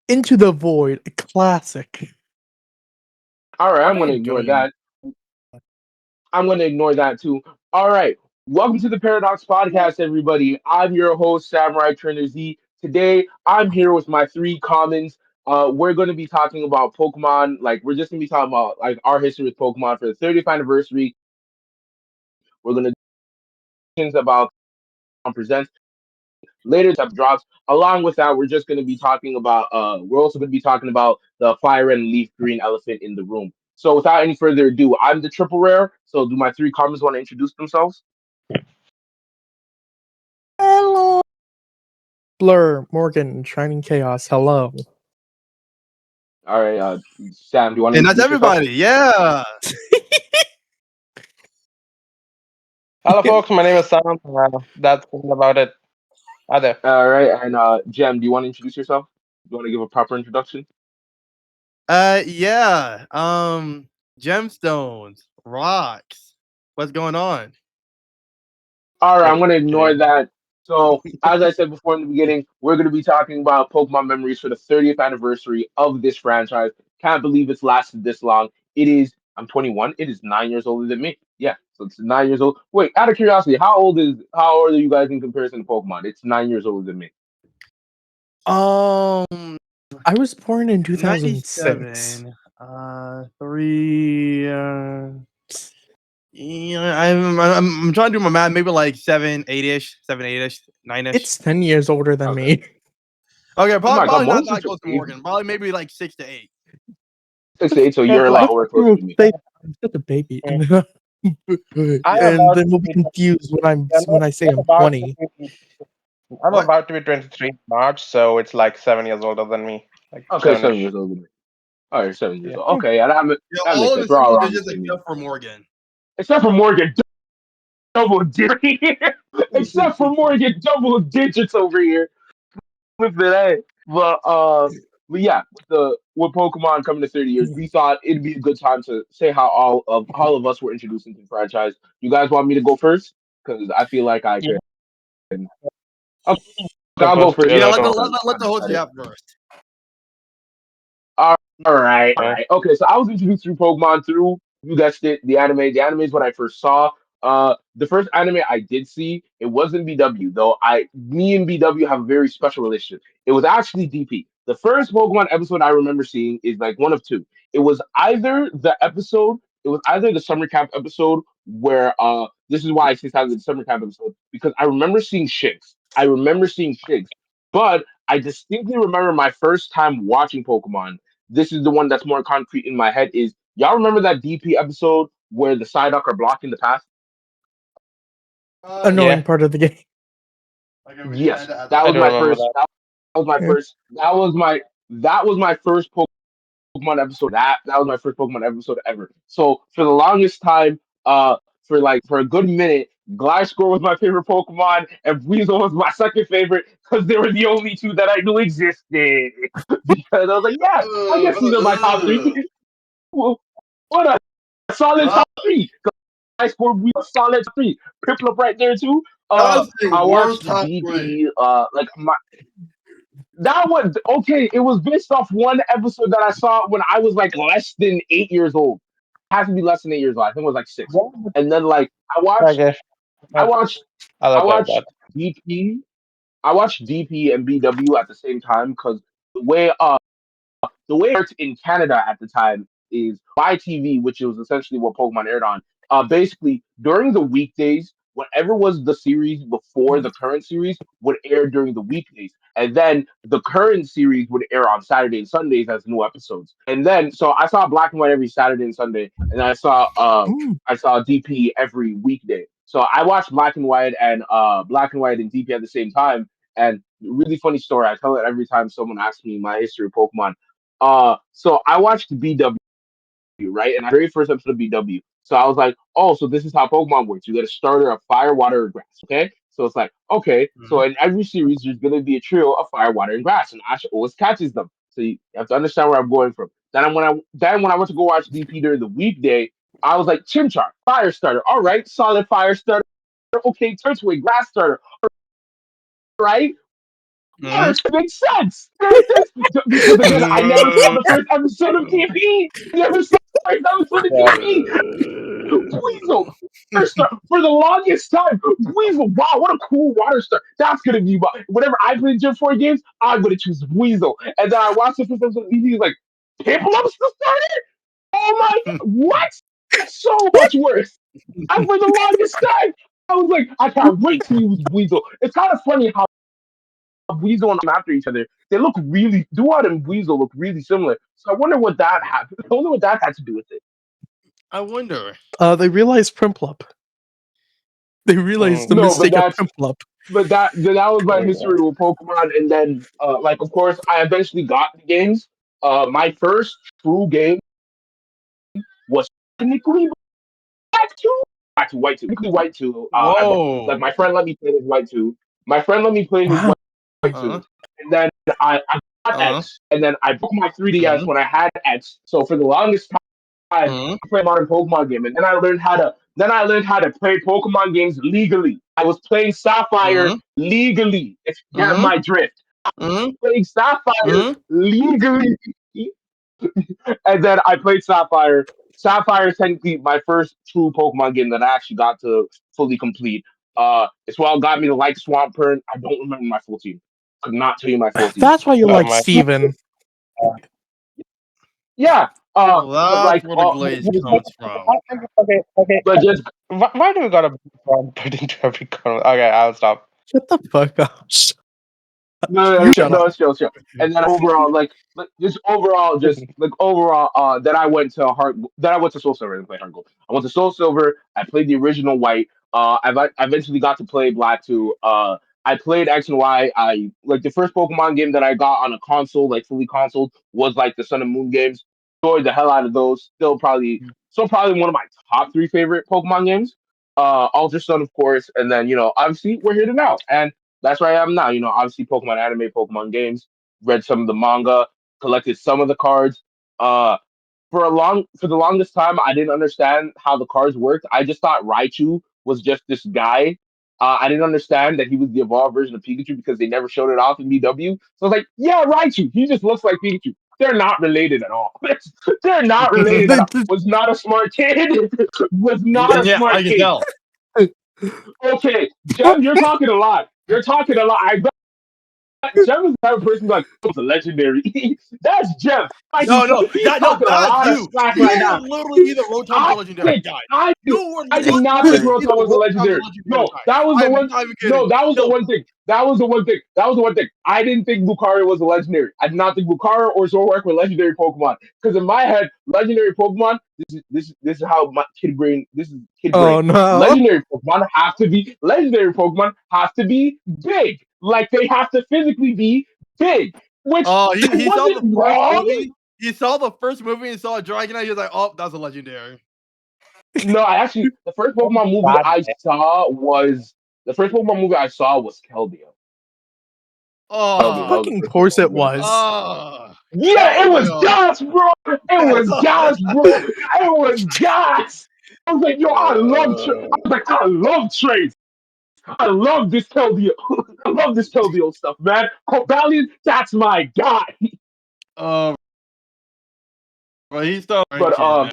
Into the Void, a classic. All right, I'm What are going to you ignore doing? that. I'm going to ignore that too. All right. Welcome to the Paradox Podcast, everybody. I'm your host, Samurai Trainer Z. Today, I'm here with my three commons. We're going to be talking about Pokemon. Like, we're just going to be talking about like our history with Pokemon for the 30th anniversary. We're going to do about presents later type drops. Along with that, we're just going to be talking about. We're also going to be talking about the fire and leaf green elephant in the room. So, without any further ado, I'm the triple rare. So, do my three commons want to introduce themselves? Hello. Blur, Morgan, Shining Chaos, hello. All right, Sam, do you want to And that's introduce yourself? everybody. Yeah. Hello, folks. My name is Sam. That's about it. Hi there. All right, and Jem, do you want to introduce yourself? Do you want to give a proper introduction? Yeah. Gemstones, rocks. What's going on? All right, I'm going to Okay. ignore that. So, as I said before in the beginning, we're going to be talking about Pokemon memories for the 30th anniversary of this franchise. Can't believe it's lasted this long. It is, I'm 21. It is 9 years older than me. Yeah, so it's 9 years old. Wait, out of curiosity, how old are you guys in comparison to Pokemon? It's 9 years older than me. I was born in 2006. 97. Three. Yeah, I'm trying to do my math. Maybe like 7, 8-ish, 7, 8-ish, 9-ish. It's 10 years older than Okay. me. Okay, Oh my God, probably not Morgan's that such a close to baby. Morgan. Probably maybe like 6 to 8. 6 to 8, so you're a Like, lot more closer People to me. say I'm such a baby. I'm And about then we'll to be be, confused when I say I'm I'm about 20. to be, I'm What? about to be 23 in March, so it's like 7 years older than me, like Okay, 7 years 7ish. older than me. All right, 7 years Yeah. old. Okay, yeah, Yeah, that makes all the sense. We're all single around the digits same age. except for Morgan. Except for Morgan, double digits. Except for Morgan, double digits over here. With that, but yeah, with Pokemon coming to 30 years, we thought it'd be a good time to say how all of us were introduced into the franchise. You guys want me to go first? Because I feel like I Yeah, can. Okay, go I'll go first. first. Yeah, Yeah, no, let the no. let, let, let the host have first. All right, all Okay. right. Okay, so I was introduced through Pokemon through you guessed it, the anime. The anime is what I first saw. The first anime I did see, it wasn't BW though. Me and BW have a very special relationship. It was actually DP. The first Pokemon episode I remember seeing is like one of two. It was either the episode, it was either the summer camp episode where this is why I say it's the summer camp episode because I remember seeing Shinx. I remember seeing Shinx, but I distinctly remember my first time watching Pokemon. This is the one that's more concrete in my head. Is y'all remember that DP episode where the Psyduck are blocking the path? Annoying Yeah, part of the game. Okay, we need to Yes, add that. that I was do my remember first. that. That was my first. That was my first Pokemon episode. That was my first Pokemon episode ever. So for the longest time, for a good minute, Gliscor was my favorite Pokemon, and Weasel was my second favorite because they were the only two that I knew existed. Because I was like, yeah, I guess these are my top three. Ugh. Well, what a solid Uh, top three. I scored we a solid three. Piplup right there too. that's the I worst watched top 3. DP. Like my that one. Okay, it was based off one episode that I saw when I was like less than 8 years old. It has to be less than 8 years old. I think it was like six. Yeah, And then like I guess. I Uh, watched, I'll I accept that. watched DP. I watched DP and BW at the same time because the way it worked in Canada at the time is YTV, which was essentially what Pokemon aired on. Basically, during the weekdays, whatever was the series before the current series would air during the weekdays, and then the current series would air on Saturday and Sundays as new episodes. And then, so I saw Black and White every Saturday and Sunday, and I saw DP every weekday. So I watched Black and White and DP at the same time. And really funny story. I tell it every time someone asks me my history of Pokemon. So I watched BW, right? And I very first episode of BW. So I was like, oh, so this is how Pokemon works. You get a starter of fire, water, or grass. Okay. So it's like, okay. So Mhm. in every series, there's gonna be a trio of fire, water, and grass, and Ash always catches them. So you have to understand where I'm going from. Then when I went to go watch DP during the weekday, I was like, Chimchar, fire starter. All right, solid fire starter. Okay, Turtwig, grass starter. Right. Yes, it makes sense. Because again, I never saw the first episode of DP. I never saw the first episode of Yeah. DP. Weasel. For the longest time, Weasel. Wow, what a cool water star. That's gonna be whenever I play Gen 4 games, I'm gonna choose Weasel. And then I watched the first episode of DP, like, Piplump's the starter? Oh my god, what? That's so much worse. And for the longest time, I was like, I can't wait to use Weasel. It's kind of funny how Weasel and after each other, they look really. Duat and Weasel look really similar. So I wonder what that happened. I wonder what that had to do with it. I wonder. They realized Primplup. They realized the No, but mistake of that's Primplup. that was my Oh, history with Pokemon, and then like of course I eventually got the games. My first true game was technically Black Two, Black Two, White Two, technically White Two. Like Whoa. my friend let me play his White Two. My friend let me play his Wow. White Uh-huh. Two, and then I got Uh-huh. X, and then I broke my 3DS Uh-huh. when I had X. So for the longest time, Uh-huh. I played modern Pokemon game, and then I learned how to play Pokemon games legally. I was playing Sapphire Uh-huh. legally. If you get Uh-huh. my drift, Uh-huh. playing Sapphire Uh-huh. legally, and then I played Sapphire. Sapphire is technically my first true Pokemon game that I actually got to fully complete. It's what got me to like Swampert. I don't remember my full team. Could not tell you my full team. That's why you But like my Steven. yeah, Well, but that's like, where the glaze comes from. okay. but just Why do we gotta put into every corner? Okay, I'll stop. Shut the fuck up. no, You shut up. chill. And then overall, then I went to Soul Silver and played Heart Gold. I went to Soul Silver. I played the original White. I eventually got to play Black too. I played X and Y. I like the first Pokemon game that I got on a console, like fully console, was like the Sun and Moon games. Enjoyed the hell out of those. Still probably one of my top three favorite Pokemon games. Ultra Sun, of course, and then obviously we're here to now, and that's where I am now. Obviously Pokemon anime, Pokemon games, read some of the manga, collected some of the cards. Uh for the longest time I didn't understand how the cards worked. I just thought Raichu was just this guy. I didn't understand that he was the evolved version of Pikachu because they never showed it off in BW. So I was like, yeah, Raichu. He just looks like Pikachu. They're not related at all. They're not related at all. Was not a smart kid. Was not a Yeah, smart I can kid. tell. Okay, Jem, you're talking a lot. You're talking a lot. Jeff is the type of person like, it's a legendary. That's Jeff. Like No, no, he's no, talking a that's lot of you. smack You right would now. literally be the Rotom was I a legendary think guy. I You would I did not think literally be the Rotom was a Rotom legendary. was a legendary No, guy. that was the I'm one. not even No, kidding. that was the No, one thing. That was the one thing. That was the one thing. I didn't think Lucario was a legendary. I did not think Lucario or Zoroark were legendary Pokemon. Because in my head, legendary Pokemon. This is how my kid brain. This is kid brain. Oh no. Legendary Pokemon have to be big. Like they have to physically be big. Which oh, I he saw the wasn't first wrong. movie. He saw the first movie and saw a Dragonite. He was like, "Oh, that's a legendary." No, I actually the first Pokemon movie Bad I man. saw was Keldeo. That was the Fucking Oh, first course Pokemon it movie I saw. was. oh, Yeah, it was Keldeo. gas, bro. It was gas, bro. It was gas. I was like, yo, I was like, I love trades. I love this Keldeo. I love this Keldeo stuff, man. Cobalion, that's my guy. Oh, but he's still But kid, man.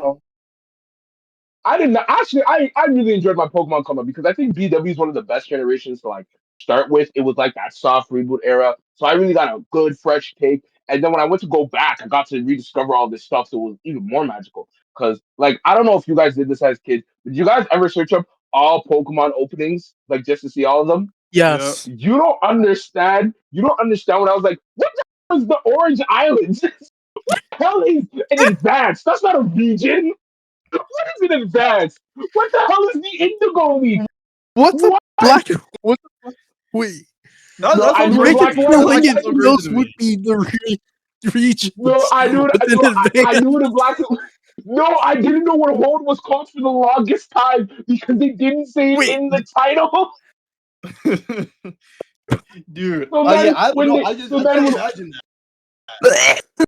I didn't actually. I really enjoyed my Pokemon come up because I think BW is one of the best generations to like start with. It was like that soft reboot era, so I really got a good fresh take. And then when I went to go back, I got to rediscover all this stuff, so it was even more magical. Because like I don't know if you guys did this as kids. Did you guys ever search up all Pokemon openings like just to see all of them? Yep. Yes. You don't understand. You don't understand what I was like. What the hell is the Orange Islands? What the hell is an advance? That's not a region. What is an advance? What the hell is the Indigo League? What's a What? black? What the fuck? Wait. No, That I sounds knew You what make crazy it to Black and me. White feel That was. like actually it, sounds crazy those to would me. be the No, regions I knew. within No, I advance. knew what a Black. No, I didn't know what Hold was called for the longest time because they didn't say it Wait. in the title. Dude. So Oh yeah, then I don't when know. they, so I then can't when imagine that.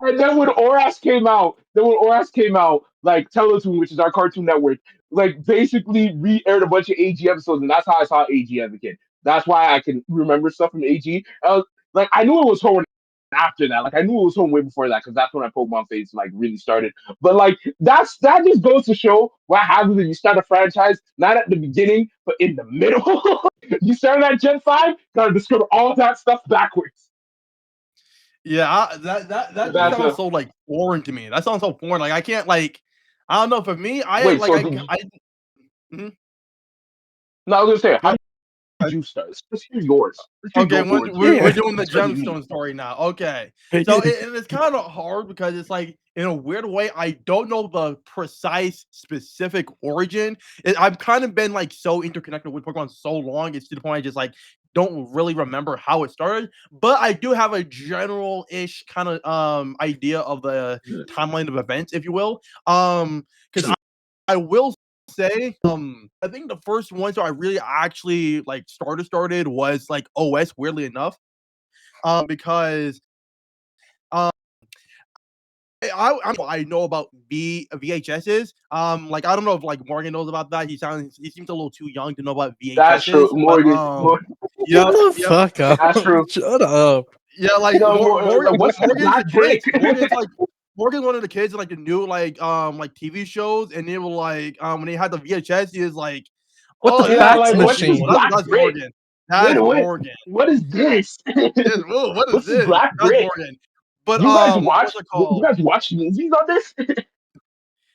And then when Oras came out, like Teletoon, which is our Cartoon Network, like basically re-aired a bunch of AG episodes, and that's how I saw AG as a kid. That's why I can remember stuff from AG. like I knew it was Horn after that. Like I knew it was Horn way before that because that's when my Pokemon phase like really started. But like that just goes to show what happens when you start a franchise not at the beginning but in the middle. You start at Gen 5, gotta discover all that stuff backwards. Yeah, that just That's sounds a so like foreign to me. That sounds so foreign. Like I can't like I don't know. For me, I wait. like So did you, I mhm. no, I was gonna say how Go did you start? Let's hear yours. Let's hear Okay, your we're, origin. we're Yeah. we're doing the Especially me. gemstone story now. Okay, so Yeah. and it's kind of hard because it's like in a weird way I don't know the precise specific origin. I've kind of been like so interconnected with Pokemon so long, it's to the point I just like don't really remember how it started. But I do have a general-ish kind of idea of the timeline of events, if you will. Because I will say, I think the first ones that I really actually like started was like OS, weirdly enough. Because um I know about VHSs. Like I don't know if like Morgan knows about that. He seems a little too young to know about That's true, VHSs, but Morgan. yeah, Shut the yeah, fuck up. That's true. Shut up. yeah, You like know, like, what's that Morgan's a black brick? kid. Morgan's one of the kids in like the new like TV shows, and they were like when they had the VHS, he was like, What the "Oh, Yeah, this is fax like cool, what's this cool." machine? black That's brick? Morgan. Wait, That's Morgan. what is this? Yes, ooh, what is What's this this? black That's brick? Morgan. But You guys watch? what's it You called? guys watch movies on this? That's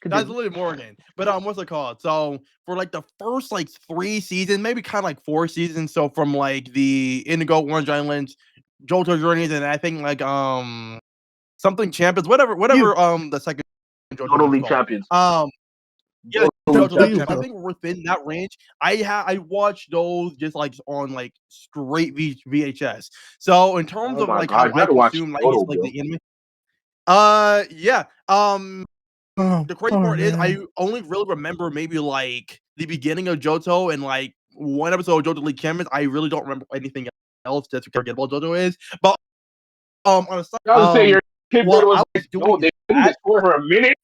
Continue. literally Morgan. But what's it called? So for like the first like 3 seasons, maybe kind of like 4 seasons. So from like the Indigo Orange Islands, Johto Journeys, and I think like something champions, You whatever the second Johto Total game is League called. Champions. Um yeah, Total League Johto League Champions. Champ. I think within that range, I watched those just like on like straight VHS. So in terms Oh of my like how god, you I gotta watch consume Total, like bro. the anime, yeah. Oh, The crazy poor part is I man. only really remember maybe like the beginning of Johto and like one episode of Johto League Champions. I really don't remember anything else that's forgettable Johto is. But on a side, I was say your kid brother while was I like, was yo, doing they need to that, score for a minute.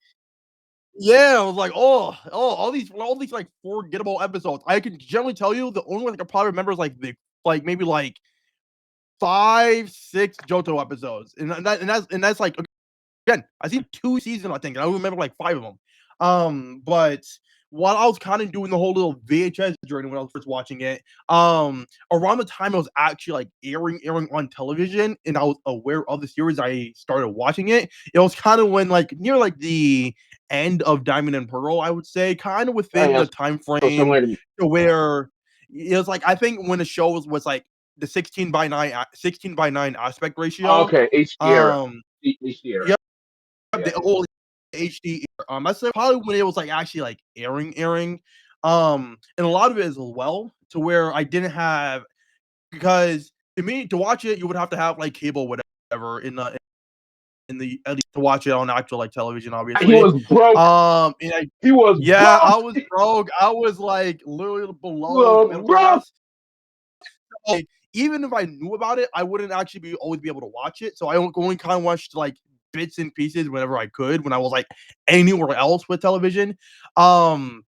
yeah, I was like, all these like forgettable episodes. I can generally tell you the only one I can probably remember is like the like maybe like 5, 6 Johto episodes, and that's like again, I seen 2 seasons, I think, and I remember like 5 of them. But while I was kind of doing the whole little VHS journey when I was first watching it, around the time it was actually like airing on television, and I was aware of the series, I started watching it. It was kind of when like near like the end of Diamond and Pearl, I would say, kind of Oh, within yeah, the time so frame similar to me. to where it was like I think when the show was like the 16:9 aspect Oh, ratio. okay, HD era. Um, HD era. yeah, Yeah. the whole HD. That's like probably when it was like actually like airing. And a lot of it as well to where I didn't have because to me to watch it you would have to have like cable whatever in the at least to watch it on actual like television He obviously. was broke. And I He was yeah I broke. was broke. I was like literally He below was middle broke. class. Like, even if I knew about it, I wouldn't actually be always be able to watch it. So I only kind of watched like bits and pieces whenever I could when I was like anywhere else with television. Um,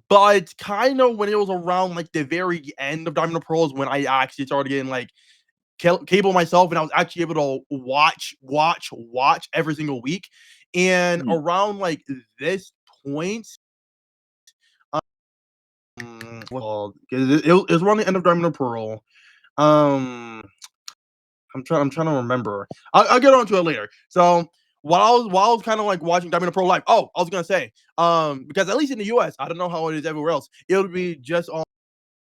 but kind of when it was around like the very end of Diamond and Pearl is when I actually started getting like cable myself, and I was actually able to watch every single week. And Mhm. around like this point, well, it was around the end of Diamond and Pearl. Um, I'm trying to remember. I'll get on to it later. So while I was kind of like watching Diamond and Pearl live, oh, I was gonna say, because at least in the US, I don't know how it is everywhere else. It would be just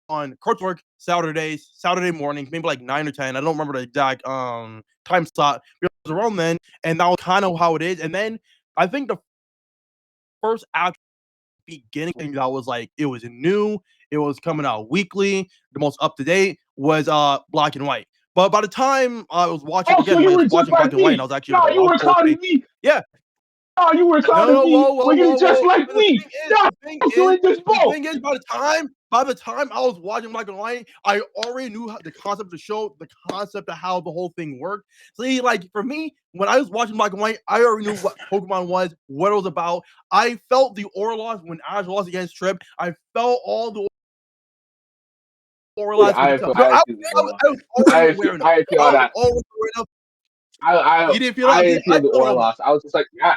on Cartoon Network Saturday mornings, maybe like 9 or 10. I don't remember the exact time slot. It was around then, and that was kind of how it is. And then I think the first actual beginning thing that was like it was new, it was coming out weekly, the most up to date was Black and White. But by the time I was watching Oh, so again, you when I were was just watching Black like and White, and I me. was actually No, able to you watch were the whole thing. clowning me. Yeah, No, you were no, clowning no, me. whoa, whoa, Well, you're whoa, just whoa. like But me. No, you ain't just the both. thing is, by the time I was watching Black and White, I already knew the concept of the show, the concept of how the whole thing worked. See, like for me, when I was watching Black and White, I already knew what Pokemon was, what it was about. I felt the aura loss when Ash lost against Trip. I felt all the Orlas. I feel the Orlas. I was already aware enough. I feel that. Already aware enough. I You didn't feel that? I didn't I feel the felt all that. Orlas. I was just like, yeah.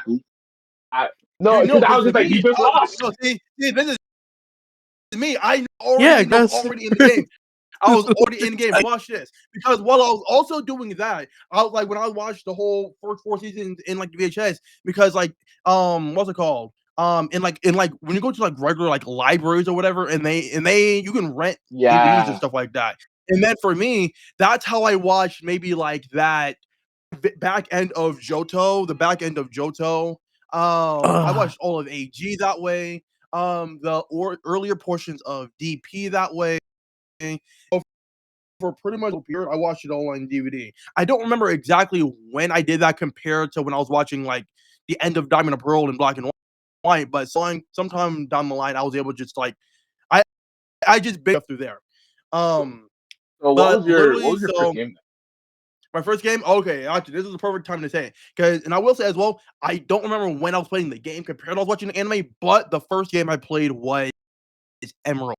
No, You know, because I because was to just like, me, he just lost. no, see, this is me. I Yeah, already know that's already in the game. I was already in the game. I- Watch this. Because while I was also doing that, I was like when I watched the whole first 4 seasons in like the VHS, because like what's it called? In like when you go to like regular like libraries or whatever, and they you can rent DVDs and Yeah. stuff like that. And then for me, that's how I watched maybe like that back end of Johto, the back end of Johto. I watched all of AG that way. Earlier portions of DP that way. For pretty much a period, I watched it all on DVD. I don't remember exactly when I did that compared to when I was watching like the end of Diamond and Pearl in black and white, but sometime down the line, I was able to just like I I just bit through there. So But what literally, was your first so game then? my first game, okay, actually, this is the perfect time to say it. And I will say as well, I don't remember when I was playing the game compared to I was watching the anime, but the first game I played was Emerald.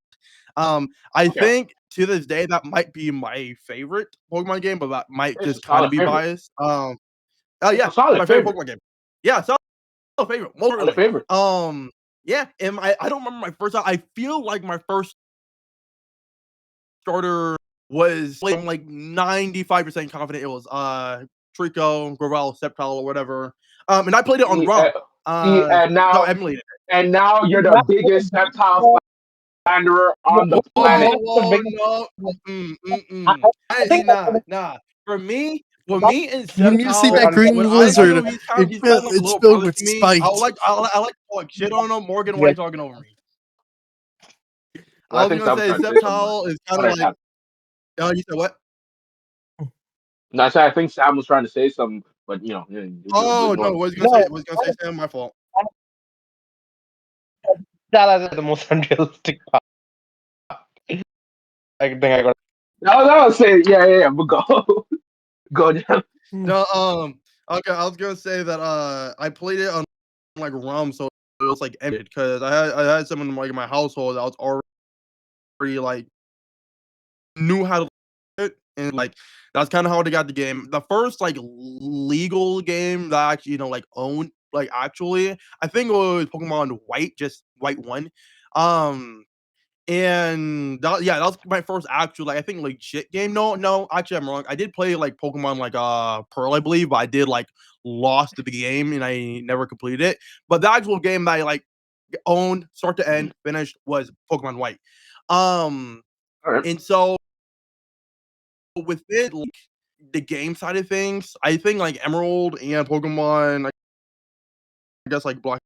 I Okay. think to this day that might be my favorite Pokemon game, but that might It's a just kind of solid be favorite. biased. It's Yeah, a solid my favorite favorite. Pokemon game. Yeah, solid favorite, most Solid certainly. favorite. Yeah, and I don't remember my first. I feel like my first starter was like, I'm like 95% confident it was Trico, Gravel, Sceptile, or whatever. And I played it on See, ROM. and No, now emulated. you're the biggest reptile slanderer on the planet. Whoa, no. think Nah. For me and when you see Sceptile, that green when I lizard, know he's kind of like a it's little filled brother with to me, I spite. like I like to talk shit on him. Morgan, why Yes. you talking over me? Well, I I was think gonna Sam's say trying to say something, but Sceptile is kind go of ahead, like Sam. you said what? No, I said I think Sam was trying to say something, but you Oh no, ignore him. no, was gonna say Sam, my fault. that is the most unrealistic part. I think I got. No, say yeah, but go go down. No, okay, I was gonna say that I played it on like ROM, so it was like ended because I had someone like in my household that was already like knew how to play it, and like that's kind of how they got the game. The first like legal game that I actually like owned like actually, I think it was Pokemon White, just White One. Um, and that was my first actual like I think legit game. No, actually I'm wrong. I did play like Pokemon like Pearl, I believe, but I did like lost the game and I never completed it. But the actual game that I like owned, start to end, finished was Pokemon White. Um, All right. and so within like the game side of things, I think like Emerald and Pokemon, I guess like Black,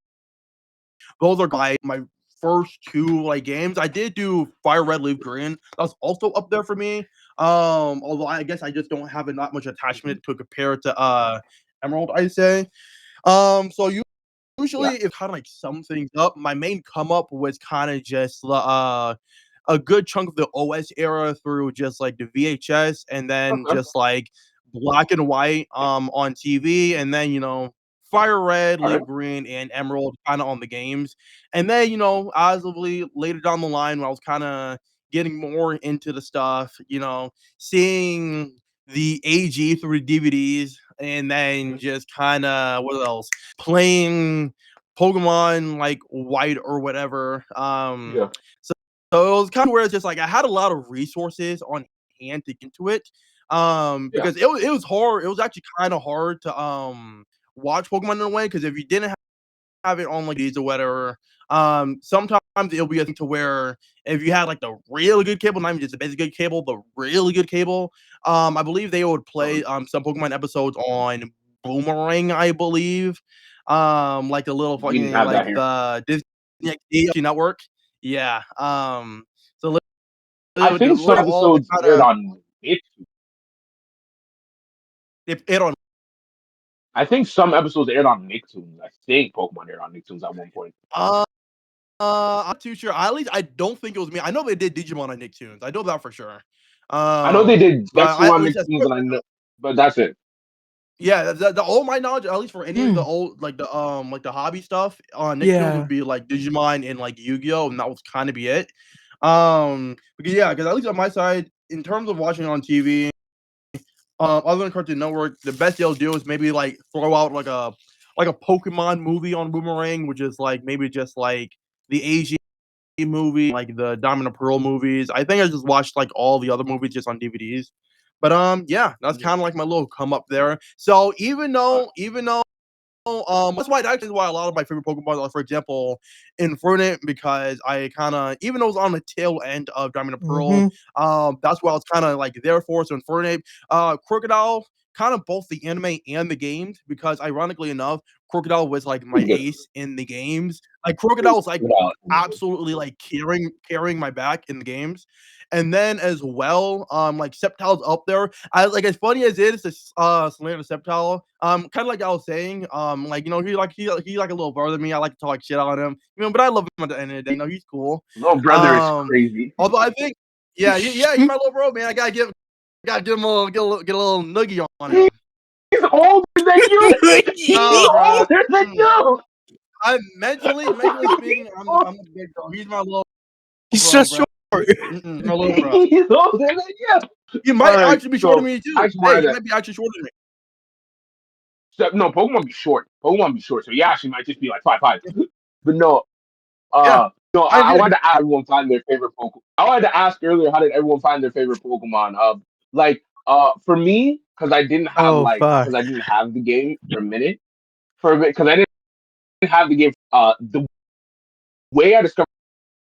those are like my first two like games. I did do Fire Red, Leaf Green. That was also up there for me. Although I guess I just don't have that much Mhm. attachment to compare to Emerald, I say. So Yeah. usually if kind of like sum things up, my main come up was kind of just a good chunk of the OS era through just like the VHS and then Okay. just like black and white on TV and then Fire Red, All right. Leaf Green, and Emerald kind of on the games. And then, as of later down the line when I was kind of getting more into the stuff, seeing the AG through the DVDs and then Mhm. just kind of what else? Playing Pokemon like White or whatever. Yeah. So, so it was kind of where it's just like I had a lot of resources on hand to get into it. Yeah. Because it was hard. It was actually kind of hard to watch Pokemon in a way because if you didn't have it on like these or whatever, sometimes it'll be a thing to where if you had like the really good cable, not even just the basic good cable, the really good cable, I believe they would play some Pokemon episodes on Boomerang, I believe. Like the little We didn't fucking have that like here. the Disney network. Yeah. So I they think would some have all the episodes kind aired of on it. it on. I think some episodes aired on Nicktoons. I think Pokemon aired on Nicktoons at one point. Uh, I'm not too sure. At least I don't think it was me. I know they did Digimon on Nicktoons. I know that for sure. I know they did But Dexter at on least as Nicktoons, far and I know, but that's it. yeah, the all my knowledge, at least for any of the Mm, old like the hobby stuff on Nicktoons yeah. would be like Digimon and like Yu-Gi-Oh! And that was kind of be it. Because at least on my side, in terms of watching on TV, other than Cartoon Network, the best they'll do is maybe like throw out like a Pokemon movie on Boomerang, which is like maybe just like the Asian movie, like the Diamond and Pearl movies. I think I just watched like all the other movies just on DVDs. But yeah, that's kind of like my little come up there. So even though that's why a lot of my favorite Pokemon are, for example, Infernape, because I kind of, even though it was on the tail end of Diamond and Pearl, that's why I was kind of like there for. So Infernape, Crocodile, kind of both the anime and the games, because ironically enough, Crocodile was like my ace in the games. Like Crocodile was like absolutely like carrying my back in the games. And then as well, like Sceptile's up there. I like, as funny as it is to slander Sceptile, kind of like I was saying, like, you know, he like a little brother than me. I like to talk shit on him, you know, but I love him at the end of the day. You know, he's cool. Little brother is crazy. Although I think, yeah, he's my little bro, man. I gotta give him get a little nuggie on him. He's older than you. He's older than you. I'm mentally speaking, I'm a big dog. He's my little. He's bro, just bro. short. My little bro. He's older than you. He might actually be shorter than me too. Hey, he might be actually shorter than me. No, Pokemon be short. So he actually might just be like 5'5". But no, Yeah. no, I wanted to ask everyone find their favorite Pokemon. I wanted to ask earlier, how did everyone find their favorite Pokemon? For me, because I didn't have Oh fuck. because I didn't have the game for a minute, because I didn't have the game. The way I discovered,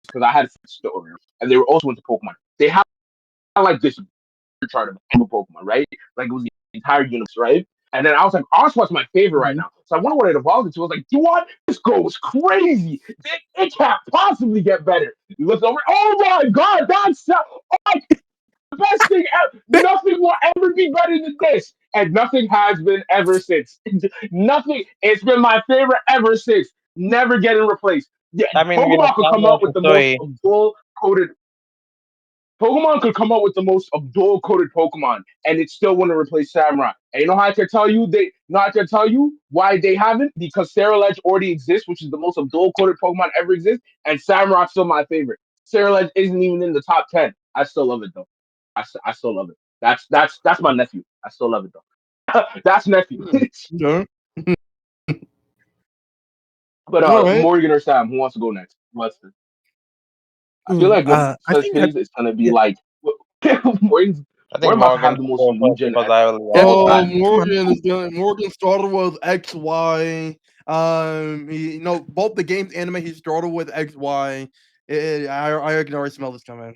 because I had stories, and they were also into Pokemon. They had like this chart of Pokemon, right? Like it was the entire universe, right? And then I was like, Oshaw's my favorite right now. So I wonder what it evolved into. I was like, you what? This goes crazy. It can't possibly get better. You look over, oh my god, that's the best thing ever. Nothing will ever be better than this. And nothing has been ever since. Nothing. It's been my favorite ever since. Never getting replaced. Yeah, I mean, we Pokemon could come up with the most Toy. dual coded Pokemon could come up with the most dual coded Pokemon, and it still wouldn't replace Samurai. And you know how I can tell you why they haven't? Because Ceruledge already exists, which is the most dual coded Pokemon ever exists, and Samurai's still my favorite. Ceruledge isn't even in the top 10. I still love it though. I still love it. That's my nephew. I still love it though. That's nephew. Yeah. But Right. Morgan or Sam, who wants to go next? I feel like when I think his, it's gonna be like Morgan's. I We're think about to have Morgan the should most go new first gen. because I will. Oh, come on. Morgan started with XY. Both the games anime he started with XY. I can already smell this coming.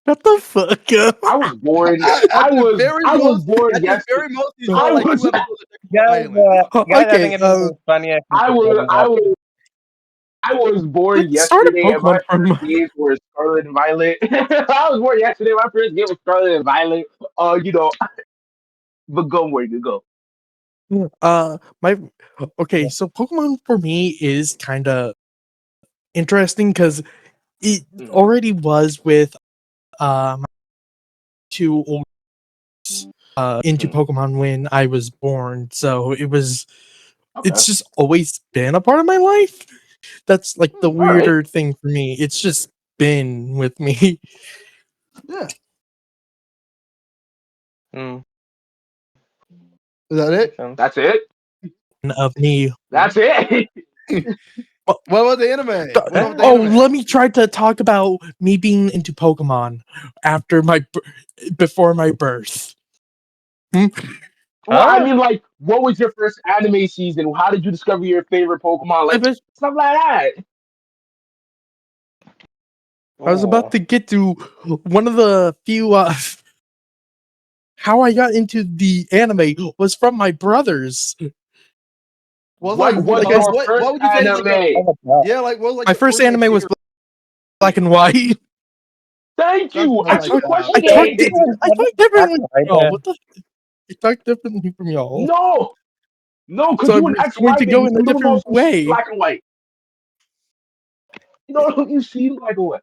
Shut the fuck up. I was born. At the very born yesterday. he started like 2 episodes of Guys, Island. guys, I think Okay, it would be funny if you I could was. tell me I that. was. I was born let's start a yesterday, and my Pokemon first from games were Scarlet and Violet. I was born yesterday. My first game was Scarlet and Violet. But go where you go. my okay, so Pokemon for me is kind of interesting because it already was with my two old into Pokemon when I was born, so it's just always been a part of my life. That's like the weirder thing for me. It's just been with me. Yeah. Mm, Is that it? makes sense. That's it. Of me. That's it. What about the anime? What about the Oh, anime? let me try to talk about me being into Pokemon after before my birth. Well, I mean, like, what was your first anime season? How did you discover your favorite Pokemon? Like stuff like that. I was about to get to one of the few how I got into the anime was from my brothers. Well, What was your first what would you say is like anime? My first anime was black and white. Thank you. I Answer the I talked question. differently. Oh, what the? I talked differently from y'all. No, because So you I'm an just going XY to baby. go in a You don't know different way. black and white. You don't know you see black and white.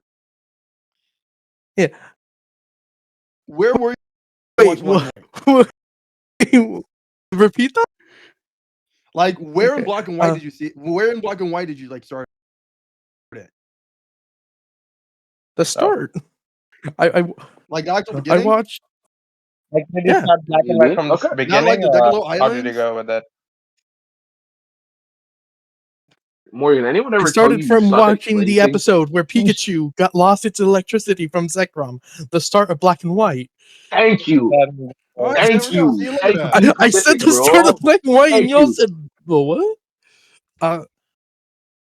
Yeah. Where were you? Wait, what? Repeat that? Like, where in Okay, black and white did you see? Where in black and white did you like start it? The start. I Like the actual I beginning. watched. Like, did you Yeah. start Black and White from Okay. the Not beginning, like the or Decalo how did you Islands. go with it? Morgan, anyone I ever tell started you you from suck at watching the explaining things? episode where Pikachu got lost its electricity from Zekrom, the start of Black and White. Thank you. All right, there Thank we go. you. See, look at Thank that. you. Be I said specific, the start bro. of Black and White, and Thank y'all you. said, well, what?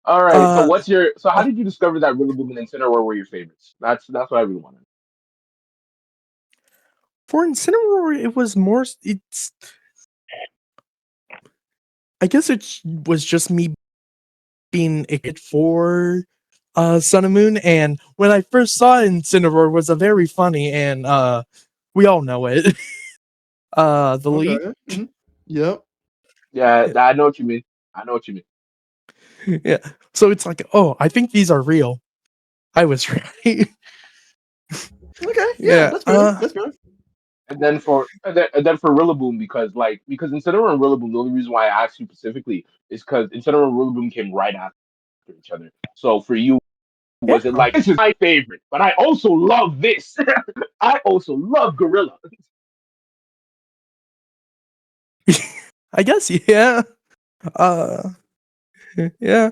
All right. So Uh, what's your? So how did you discover that Rillaboom and Incineroar were your favorites? That's what I really wanted. for Incineroar, it was more. It's. I guess it was just me being a kid for Sun and Moon, and when I first saw Incineroar, was a very funny, and we all know it. The lead. Okay. Mm-hmm. Yep. Yeah, Yeah. I know what you mean. I know what you mean. Yeah. So it's like, oh, I think these are real. I was right. Okay. Yeah, Yeah. that's fair. That's fair. And then for Rillaboom, because Incineroar and Rillaboom, the only reason why I asked you specifically is because Incineroar and Rillaboom came right after each other. So for you, Yeah. was it like this is my favorite, but I also love this. I also love Gorilla. I guess. Yeah. Uh. Yeah.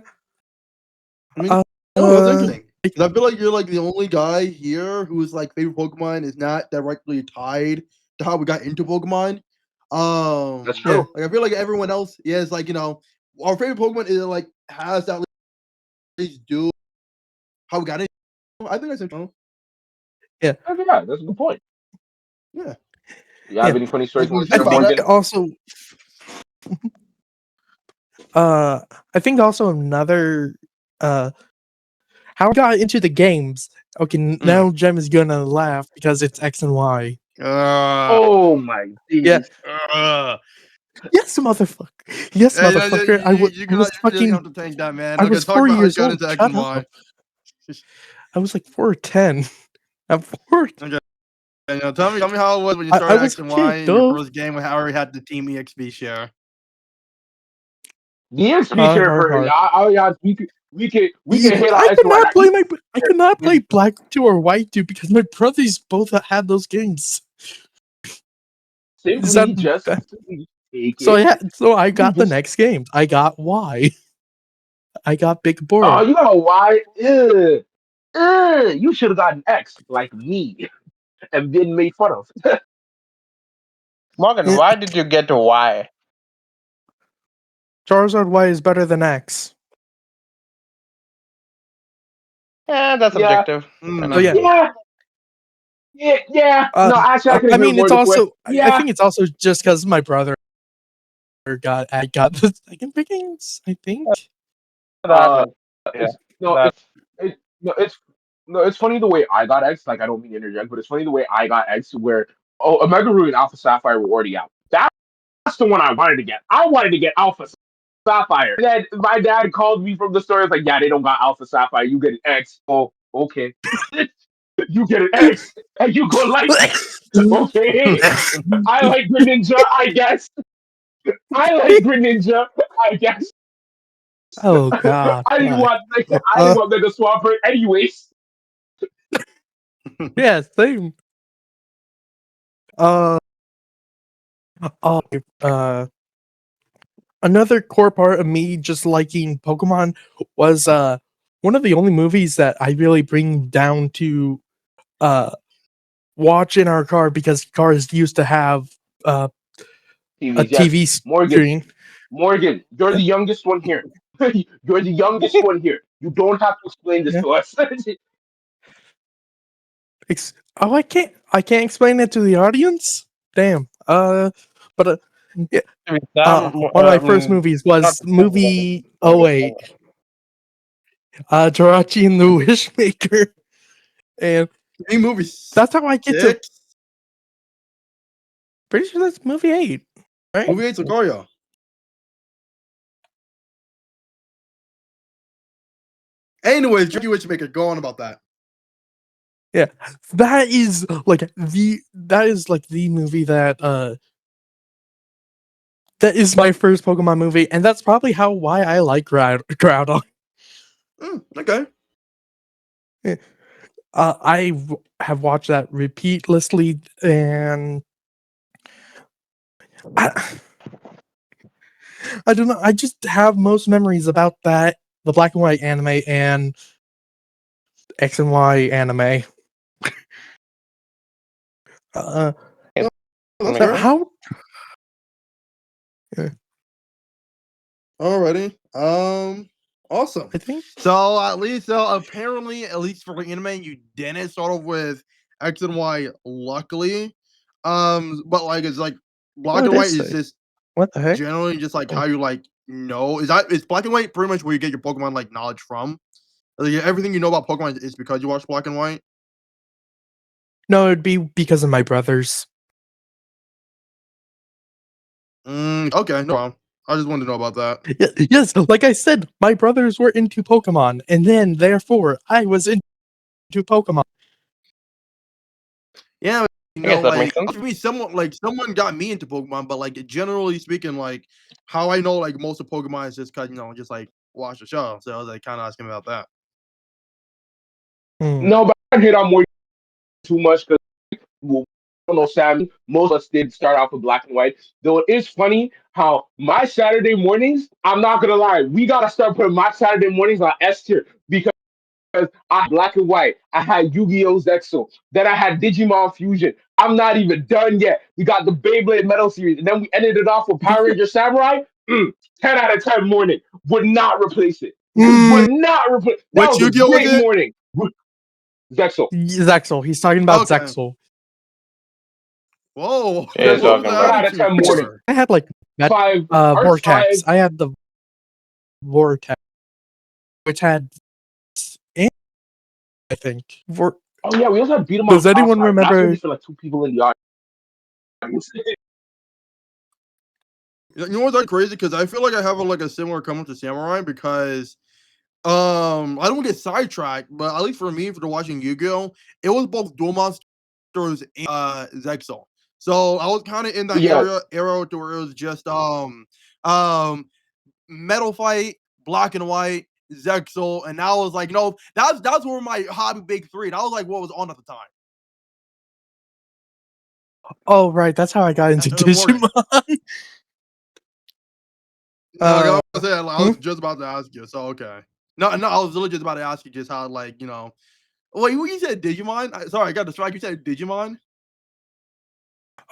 I mean, Uh. no, that's uh, interesting. 'Cause I feel like you're like the only guy here whose like favorite Pokemon is not directly tied to how we got into Pokemon. That's yeah. true. Like I feel like everyone else is like, our favorite Pokemon is like has to at least do how we got into. I think that's interesting. Yeah, that's a good point. Yeah. You have Yeah. any funny stories Like you want when to I you share, found think out. Morgan? also. I think also another. How I got into the games. Okay, now Jem is gonna laugh because it's X and Y. Oh my Yeah. days. Yes, motherfucker. Yes, Hey, motherfucker. you I was cannot you just fucking. have to tank that, man. I Okay, was talk 4 about how you years got old. into X Shut and Y. up. I was like 4 or 10. I'm 4. Okay, tell me how it was when you I started was X a and Y kid, in your though. first game when Harry had the Team EXP share. The XP Hard, share hard, for hard. yeah, we can hit on I X could and Y. not play my. I Here, could not here, play Black 2 or White 2 because my brothers both had those games. Is that, simply take so it. yeah? So I You got the just next game. I got Y. I got Big oh, Boro. you got a Y. Ugh. Ugh. You should have gotten X like me and been made fun of. Morgan, Yeah, why did you get to Y? Charizard Y is better than X. Yeah, that's Yeah, objective. So yeah. yeah, yeah. No, actually, I can I agree mean, more it's this way. also. I Yeah. think it's also just because my brother got the second pickings. I think. That Uh, was, yeah, it's no, that. it, no, it's no, it's funny the way I got X. Like I don't mean to interject, but it's funny the way I got X. Where Omega Ruby and Alpha Sapphire were already out. That's the one I wanted to get. I wanted to get Alpha Sapphire. And then my dad called me from the store. It's like, yeah, they don't got Alpha Sapphire. You get an X. Oh, okay. You get an X, and you go like X. Okay. I like Greninja, I guess. I like Greninja, I guess. Oh God. I didn't Why? want I didn't Uh, want Mega Swampert anyways. yeah. Same. Uh. Oh. Another core part of me just liking Pokemon was one of the only movies that I really bring down to uh watch in our car because cars used to have uh a TVs, yes. TV Morgan, screen. Morgan, you're Yeah, the youngest one here. You're the youngest one here. You don't have to explain this yeah. to us. I can't explain it to the audience. Damn. But yeah. To be fair, One of my first movies not was to say that movie I oh understand. 08, Jirachi and the Wishmaker, and Hey, movie that's how I get to. 6. Pretty sure that's movie 8, right? Movie 8's Lucario. Anyways, Jackie Witchmaker, go on about that. Yeah, that is like the movie that is my first Pokemon movie, and that's probably why I like Groudon. Okay. Yeah. have watched that repeatedly, and I, I don't know. I just have most memories about that, the black and white anime, and X and Y anime. Uh, That's so fair. how? Alrighty. Awesome. I think. So apparently, at least for the anime, you didn't start off with X and Y. Luckily, but like it's like black What and white is is it? just What the heck? generally just like how you like know. Is black and white pretty much where you get your Pokemon like knowledge from? Like, everything you know about Pokemon is because you watch black and white. No, it'd be because of my brothers. Okay, no problem. I just wanted to know about that. Yes, like I said, my brothers were into Pokemon, and then therefore I was into Pokemon. Yeah, I guess that makes like sense. for me, someone got me into Pokemon, but like generally speaking, like how I know like most of Pokemon is just because just like watch the show. So I was like kind of asking about that. Hmm. No, but I hit on more too much because well, I don't know, Sam. Most of us did start off with black and white. Though it is funny how my Saturday mornings, I'm not gonna lie, we gotta start putting my Saturday mornings on S tier because I had black and white. I had Yu-Gi-Oh! Zexal. Then I had Digimon Fusion. I'm not even done yet. We got the Beyblade Metal Series, and then we ended it off with Power Ranger Samurai. 10 out of 10 morning. Would not replace it. Would not replace. That Which was a Yu-Gi-Oh was great it? morning. Zexal. Zexal. He's talking about Okay. Zexal. Whoa, Yeah, he's what Zexal. was the talking 10 about it. out of attitude 10 morning. for? I had like that Five. Arc Vortex. 5. I had the Vortex, which had I think. Oh, yeah, we also had Beat 'em on Does anyone Crossfire. That's remember? only for like two people in the audience. You know what's like crazy? Because I feel like I have like a similar comment to Samurai because I don't get sidetracked, but at least for me, for watching Yu-Gi-Oh, it was both Duel Monsters and Zexal. So I was kind of in that Yeah. era to where it was just um Metal Fight, Black and White, Zexal, and I was like, that's where my hobby big three. That was like what was on at the time. Oh, right. That's how I got into Morgan. Digimon. No, I was saying, I hmm? was just about to ask you. So okay. No, I was literally just about to ask you just how like Wait, you said Digimon? Sorry, I got distracted. You said Digimon?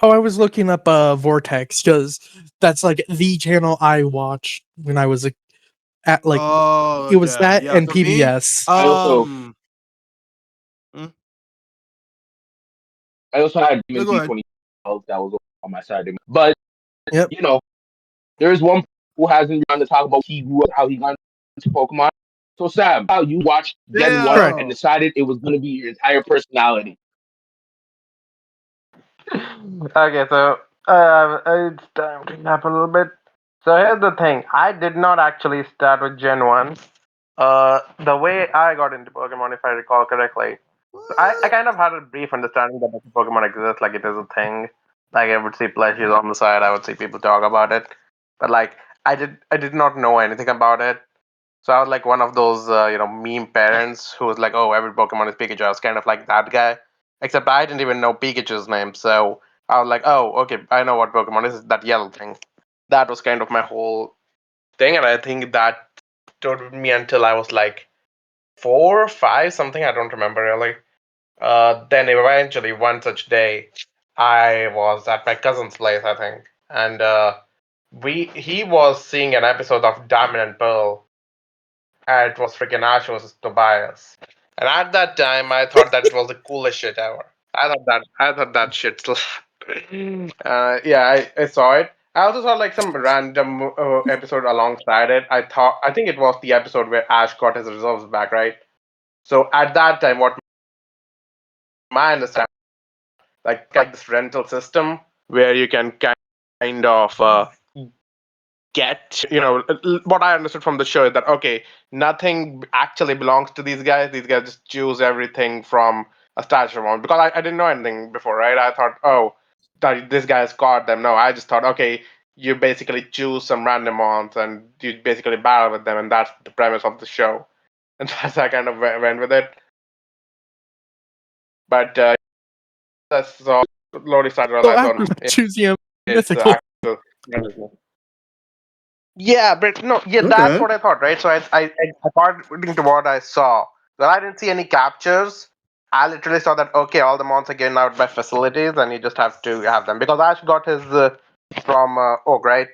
Oh, I was looking up Vortex because that's like the channel I watched when I was at like Oh, it was okay. that Yeah. and For me, PBS. I also mm, I also had no, Demon go ahead. D20 that was on my Saturday. But Yep. you know, there is one who hasn't been on to talk about how he got into Pokemon. So Sam, how you watched Gen 1 Correct. and Damn. decided it was gonna be your entire personality. Okay, so it's time to nap a little bit. So here's the thing. I did not actually start with Gen 1. The way I got into Pokemon, if I recall correctly, so I What? kind of had a brief understanding that Pokemon exists, like it is a thing. Like I would see plushies on the side, I would see people talk about it, but like I did not know anything about it. So I was like one of those meme parents who was like, oh, every Pokemon is Pikachu. I was kind of like that guy, except I didn't even know Pikachu's name. So I was like, oh, okay, I know what Pokemon is. That yellow thing. That was kind of my whole thing, and I think that stayed with me until I was like 4 or 5, something. I don't remember really. Then eventually, one such day, I was at my cousin's place, I think, and he was seeing an episode of Diamond and Pearl, and it was freaking Ash versus Tobias. And at that time, I thought that it was the coolest shit ever. I thought that shit slapped. Yeah, I saw it. I also saw like some random episode alongside it. I think it was the episode where Ash got his reserves back, right? So at that time, what my understanding, like this rental system where you can kind of get, what I understood from the show is that okay, nothing actually belongs to these guys. These guys just choose everything from a stash amount, because I didn't know anything before, right? I thought, oh, that this guy's caught them. No, I just thought, okay, you basically choose some random amounts and you basically battle with them, and that's the premise of the show. And that's how I kind of went with it. But that's so slowly started to So realize, oh after no, that, choosing a it's mythical. actual. Yeah, but no, yeah, that's Okay. what I thought, right? So according to what I saw, well, I didn't see any captures. I literally saw that okay, all the mons are given out by facilities, and you just have to have them because Ash got his from Oak, right?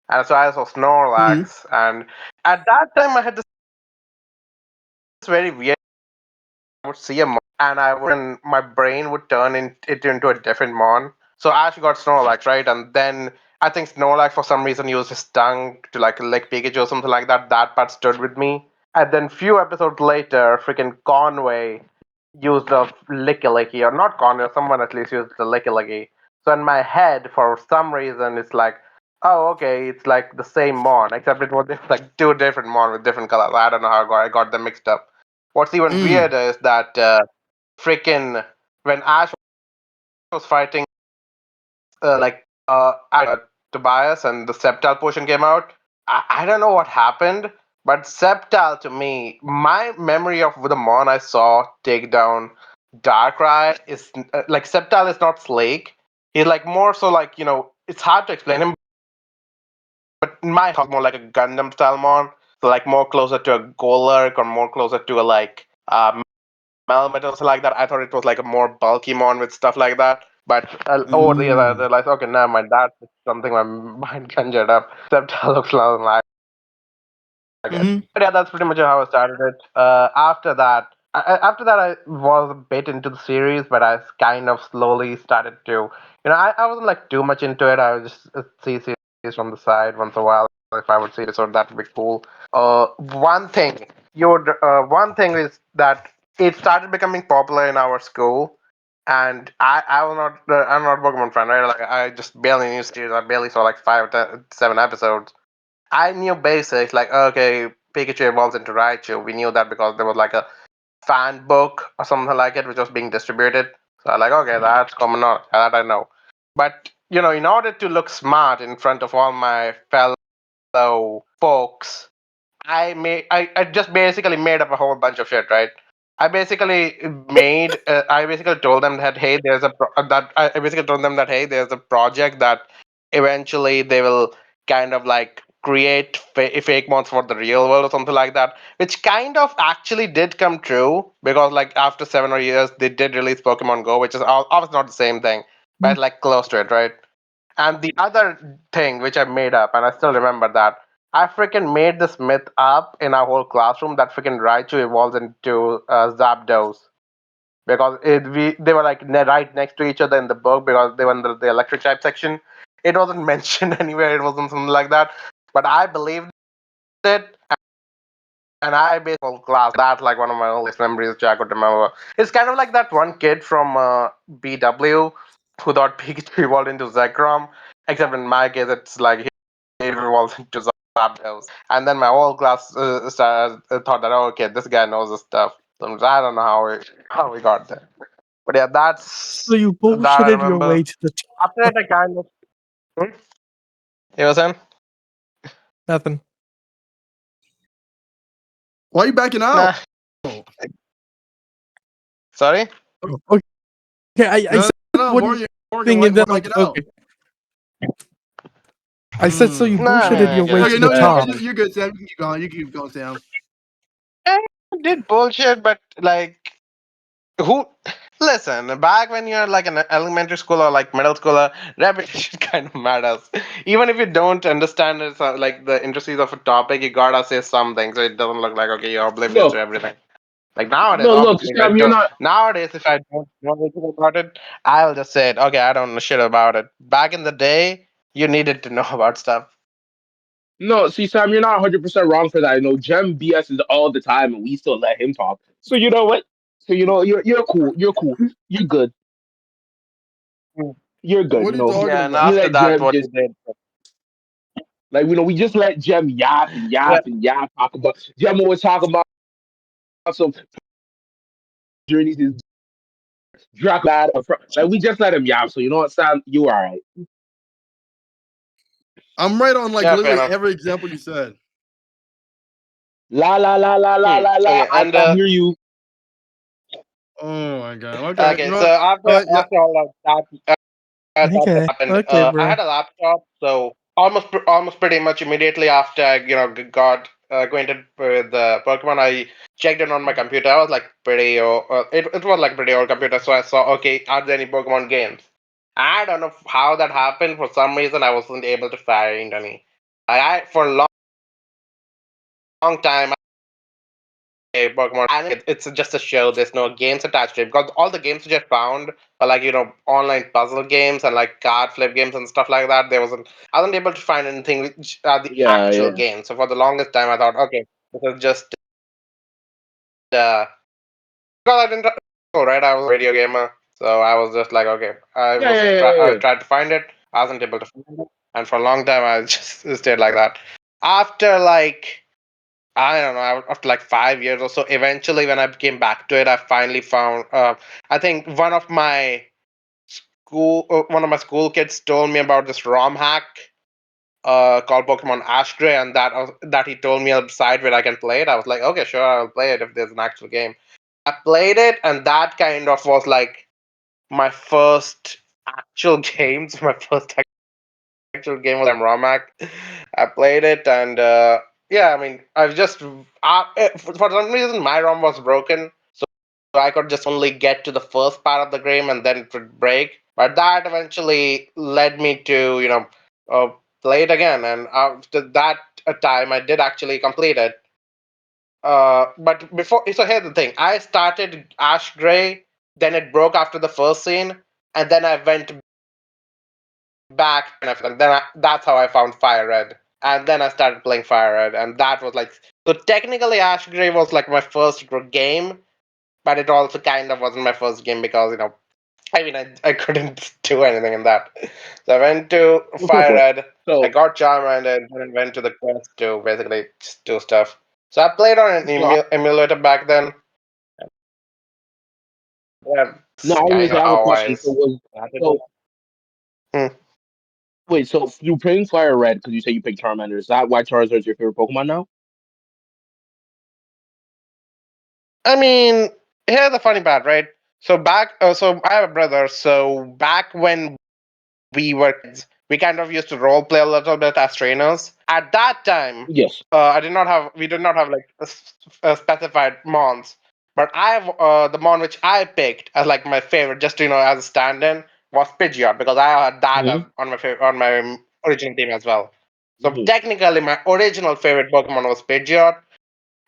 And so I saw Mhm. Snorlax, and at that time I had this very weird. I would see a mon, and my brain would turn it into a different mon. So Ash got Snorlax, right? And then I think Snorlax for some reason used his tongue to like lick Pikachu or something like that. That part stood with me. And then few episodes later, freaking Conway used the Licky or not Conway, someone at least used the Licky. So in my head, for some reason, it's like, oh, okay, it's like the same mon, except it was like two different mon with different colors. I don't know how I got them mixed up. What's even Mm. weirder is that freaking when Ash was fighting Tobias and the Septal potion came out, I don't know what happened, but Septal to me, my memory of the Mon I saw take down Darkrai is like Septal is not Slake. He's like more so like, it's hard to explain him, but in my house more like a Gundam style Mon. So like more closer to a Golurk or more closer to a like Melmetal or something like that. I thought it was like a more bulky mon with stuff like that. But over the years, I Mm. realized, okay, no, that's something my mind conjured up. Except it looks nothing like it. Mhm. But yeah, that's pretty much how I started it. After that, I was a bit into the series, but I kind of slowly started to, I wasn't like too much into it. I would just see series from the side once in a while. If I would see this or that would be cool. One thing is that it started becoming popular in our school, and I was not I'm not a Pokemon fan, right? Like I just barely knew series. I barely saw like 5 or 7 episodes. I knew basics like okay, Pikachu evolves into Raichu. We knew that because there was like a fan book or something like it which was being distributed. So I like okay, that's common knowledge. That I know. But in order to look smart in front of all my fellow folks, I just basically made up a whole bunch of shit, right? I basically told them that hey, I basically told them that hey, there's a project that eventually they will kind of like create fake mons for the real world or something like that, which kind of actually did come true because like after 7 or 8 years they did release Pokemon Go, which is obviously not the same thing, but like close to it, right? And the other thing which I made up, and I still remember that, I freaking made this myth up in our whole classroom that freaking Raichu evolves into Zapdos because they were like right next to each other in the book because they were in the electric type section. It wasn't mentioned anywhere. It wasn't something like that, but I believed it, and I based whole class that like one of my earliest memories which I could remember. It's kind of like that one kid from BW who thought Pikachu evolved into Zekrom, except in my case it's like he evolved into Zapdos. And then my whole class thought that oh, okay, this guy knows his stuff. So I don't know how we got there, but yeah, So that's you that I bullshitted your remember. way to the After that, I kind of you were saying nothing. Why are you backing out? nah. Sorry. Okay, I No, said no, one Morgan, thing why and then backing like out? okay, I said so you Mm. Nah, bullshitted your man. way Okay, to no, the top. you're good, Sam. You can keep going. You keep going, Sam. I did bullshit, but like who? Listen, back when you're like an elementary school or like middle schooler, repetition kind of matters. Even if you don't understand it, like the intricacies of a topic, you gotta say something so it doesn't look like okay, you're oblivious to Look, everything. Like nowadays, no, look, obviously, Sam, you're not. nowadays, if I don't know anything about it, I'll just say it. Okay, I don't know shit about it. Back in the day, you needed to know about stuff. No, see, Sam, you're not 100% wrong for that. Jem BS is all the time, and we still let him talk. So you know what? So you're cool. You're cool. You're good. You're good. What are you talking Yeah, and We about? after let that, Jem what you just did? like we just let Jem yap and Yeah, yap and yap talk about. Jem always talk about some journeys is Dracula. Like we just let him yap. So you know what, Sam, you all right. I'm right on like yeah, fair literally enough. every example you said. La la la la la la la. Okay, I and can't hear you. Oh my god. Okay. You Okay, know so what? Yeah. after all of that Okay. happened, Okay, I bro. had a laptop, so almost pretty much immediately after I got acquainted with Pokemon, I checked it on my computer. I was like pretty old, it was like pretty old computer, so I saw, okay, are there any Pokemon games? I don't know how that happened. For some reason, I wasn't able to find any. I for a long time, Pokemon. I think it's just a show. There's no games attached to it because all the games which I found are like online puzzle games and like card flip games and stuff like that. I wasn't able to find anything which are the Yeah, actual yeah, games. So for the longest time, I thought, okay, this is just because I didn't know, right? I was a video gamer, so I was just like, okay, yeah, yeah, yeah, I yeah. tried to find it. I wasn't able to find it, and for a long time, I just stayed like that. After like I don't know, after like 5 years or so, eventually when I came back to it, I finally found. I think one of my school kids told me about this ROM hack called Pokemon Ash Gray, and that he told me a site where I can play it. I was like, okay, sure, I'll play it if there's an actual game. I played it, and that kind of was like my first actual games. My first actual game was Romac. I played it, and yeah, I mean, I've just for some reason my ROM was broken, so I could just only get to the first part of the game, and then it would break. But that eventually led me to uh, play it again, and after that time, I did actually complete it. But before, so here's the thing: I started Ash Gray, then it broke after the first scene, and then I went back and then that's how I found Fire Red. And then I started playing Fire Red, and that was like so technically Ash Gray was like my first game, but it also kind of wasn't my first game because I mean I couldn't do anything in that. So I went to Well, fair Fire point. Red, I So, got Charmander, and then went to the quest to basically just do stuff. So I played on an so I, emulator back then. no, That's I was gonna kind say of I have a how question. I So was started so it. wait, so you playing Fire Red because you say you picked Charmander. Is that why Charizard is your favorite Pokemon now? I mean, here's the funny part, right? So I have a brother. So back when we were kids, we kind of used to role play a little bit as trainers. At that time, Yes. we did not have like specified mons, but I have the mon which I picked as like my favorite, just as a stand-in, was Pidgeot because I had that as Mm-hmm. on my original team as well. So Mm-hmm. technically, my original favorite Pokemon was Pidgeot,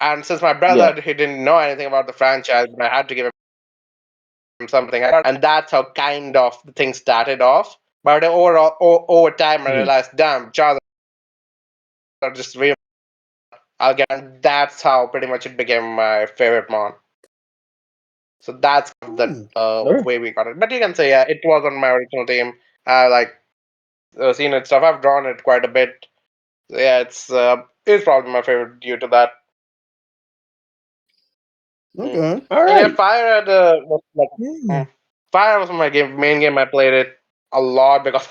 and since my Yeah. brother he didn't know anything about the franchise, but I had to give him something, and that's how kind of the thing started off. But over time, I Mm-hmm. realized, damn, Charizard just real. I'll get, and that's how pretty much it became my favorite mon. So that's the Ooh. Sure. way we got it. But you can say, yeah, it was on my original team. I like seen it stuff. I've drawn it quite a bit. So yeah, it's probably my favorite due to that. Mm. Okay. All And yeah, right. Fire had was like Hmm. mm, Fire was my main game. I played it a lot because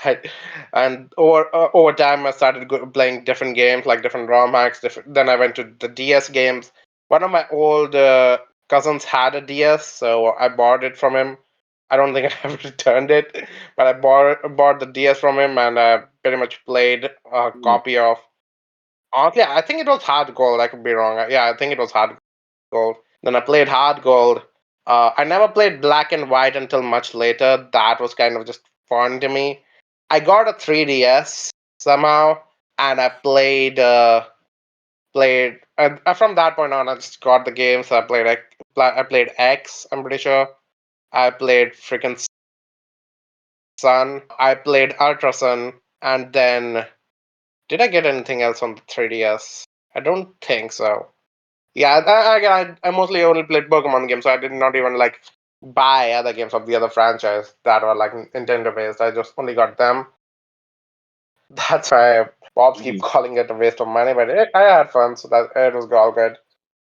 and over time I started playing different games like different ROM hacks. Then I went to the DS games. One of my old cousins had a DS, so I bought it from him. I don't think I ever returned it, but I bought the DS from him, and I pretty much played a Mm-hmm. copy of. Honestly, I think it was Hard Gold. I could be wrong. Yeah, I think it was Hard Gold. Then I played Hard Gold. I never played Black and White until much later. That was kind of just fun to me. I got a 3DS somehow, and I played. From that point on, I just got the games. I played X. I'm pretty sure. I played freaking Sun. I played Ultra Sun, and then did I get anything else on the 3DS? I don't think so. Yeah, I mostly only played Pokemon games, so I did not even like buy other games of the other franchise that were like Nintendo based. I just only got them. That's why Bobs keep Mm-hmm. calling it a waste of money, but I had fun, so that it was all good.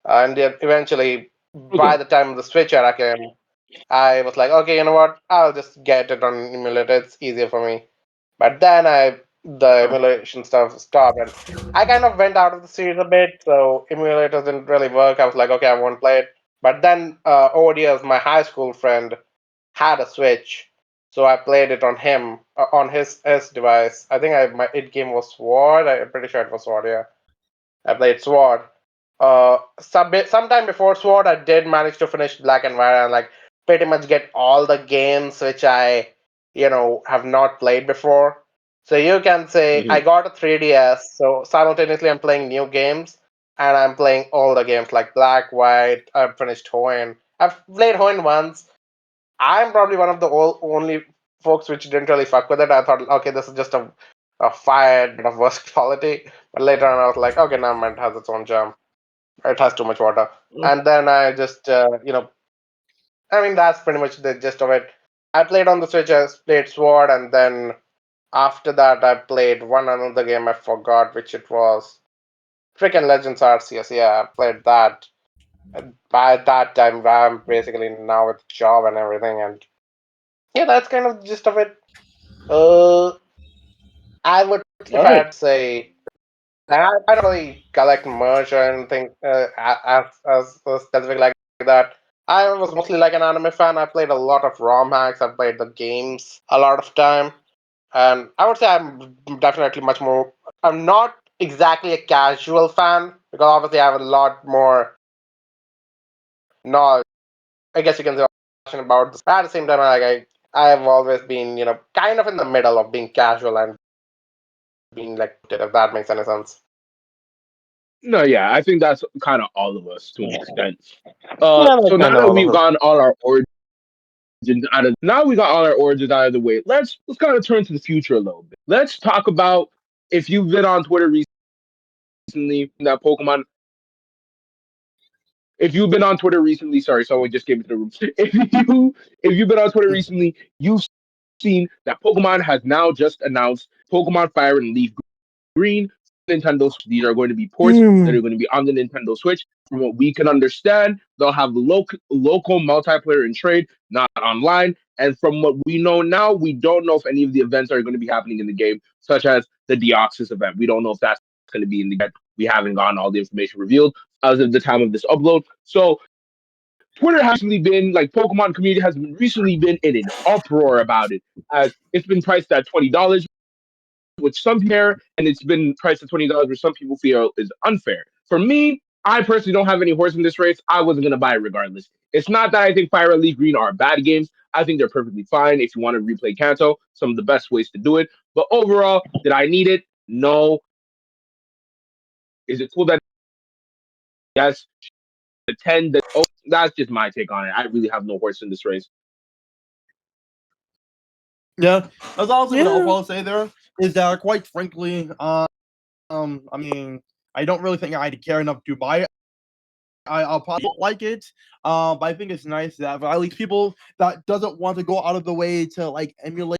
And then eventually, by Okay. the time the Switch era came, I was like, okay, you know what? I'll just get it on emulator. It's easier for me. But then the Sure. emulation stuff stopped, and I kind of went out of the series a bit. So emulators didn't really work. I was like, okay, I won't play it. But then over the years, my high school friend had a Switch, so I played it on him on his device. I think my game was Sword. I'm pretty sure it was Sword. Yeah, I played Sword. Sometime before Sword, I did manage to finish Black and White and like pretty much get all the games which I have not played before. So you can say I got a 3DS. So simultaneously, I'm playing new games and I'm playing all the games like Black, White. I've finished Hoenn. I've played Hoenn once. I'm probably one of the only folks which didn't really fuck with it. I thought, okay, this is just a fired bit of worst quality. But later on, I was like, okay, never mind. It has its own charm. It has too much water. And then I just, I mean, that's pretty much the gist of it. I played on the Switch. I played Sword, and then after that, I played one another game. I forgot which it was. Freaking Legends Arceus. Yeah, I played that. By that time, I'm basically now with job and everything, and yeah, that's kind of the gist of it. Uh, I would, if All I right. had to say, I don't really collect merch or anything as specific like that. I was mostly like an anime fan. I played a lot of ROM hacks. I played the games a lot of time, and I would say I'm definitely much more. I'm not exactly a casual fan because obviously I have a lot more knowledge. I guess you can say about this. But at the same time, like I've always been kind of in the middle of being casual and being like if that makes any sense. No, yeah, I think that's kind of all of us to an extent. Yeah, So that's now kind of that all we've of us. gotten all our origins out of the way, let's kind of turn to the future a little bit. Let's talk about if you've been on Twitter recently, that Pokemon. If you've been on Twitter recently, sorry, someone just came into the room. If you've been on Twitter recently, you've seen that Pokemon has now just announced Pokemon Fire and Leaf Green. Nintendo. These are going to be ports that are going to be on the Nintendo Switch. From what we can understand, they'll have local multiplayer and trade, not online. And from what we know now, we don't know if any of the events are going to be happening in the game, such as the Deoxys event. We don't know if that's going to be in the game. We haven't gotten all the information revealed as of the time of this upload. So Twitter has recently been like Pokemon community has recently been in an uproar about it, as it's been priced at $20, which some people and it's been priced at $20, which some people feel is unfair. For me, I personally don't have any horse in this race. I wasn't gonna buy it regardless. It's not that I think Fire and Leaf Green are bad games. I think they're perfectly fine if you want to replay Kanto. Some of the best ways to do it. But overall, did I need it? No. Is it cool that yes? The 10 that that's just my take on it. I really have no horse in this race. Yeah, that's honestly what I'll Yeah. probably say there is that, quite frankly, I mean, I don't really think I'd care enough to buy it. I'll probably like it, but I think it's nice that at least people that doesn't want to go out of the way to like emulate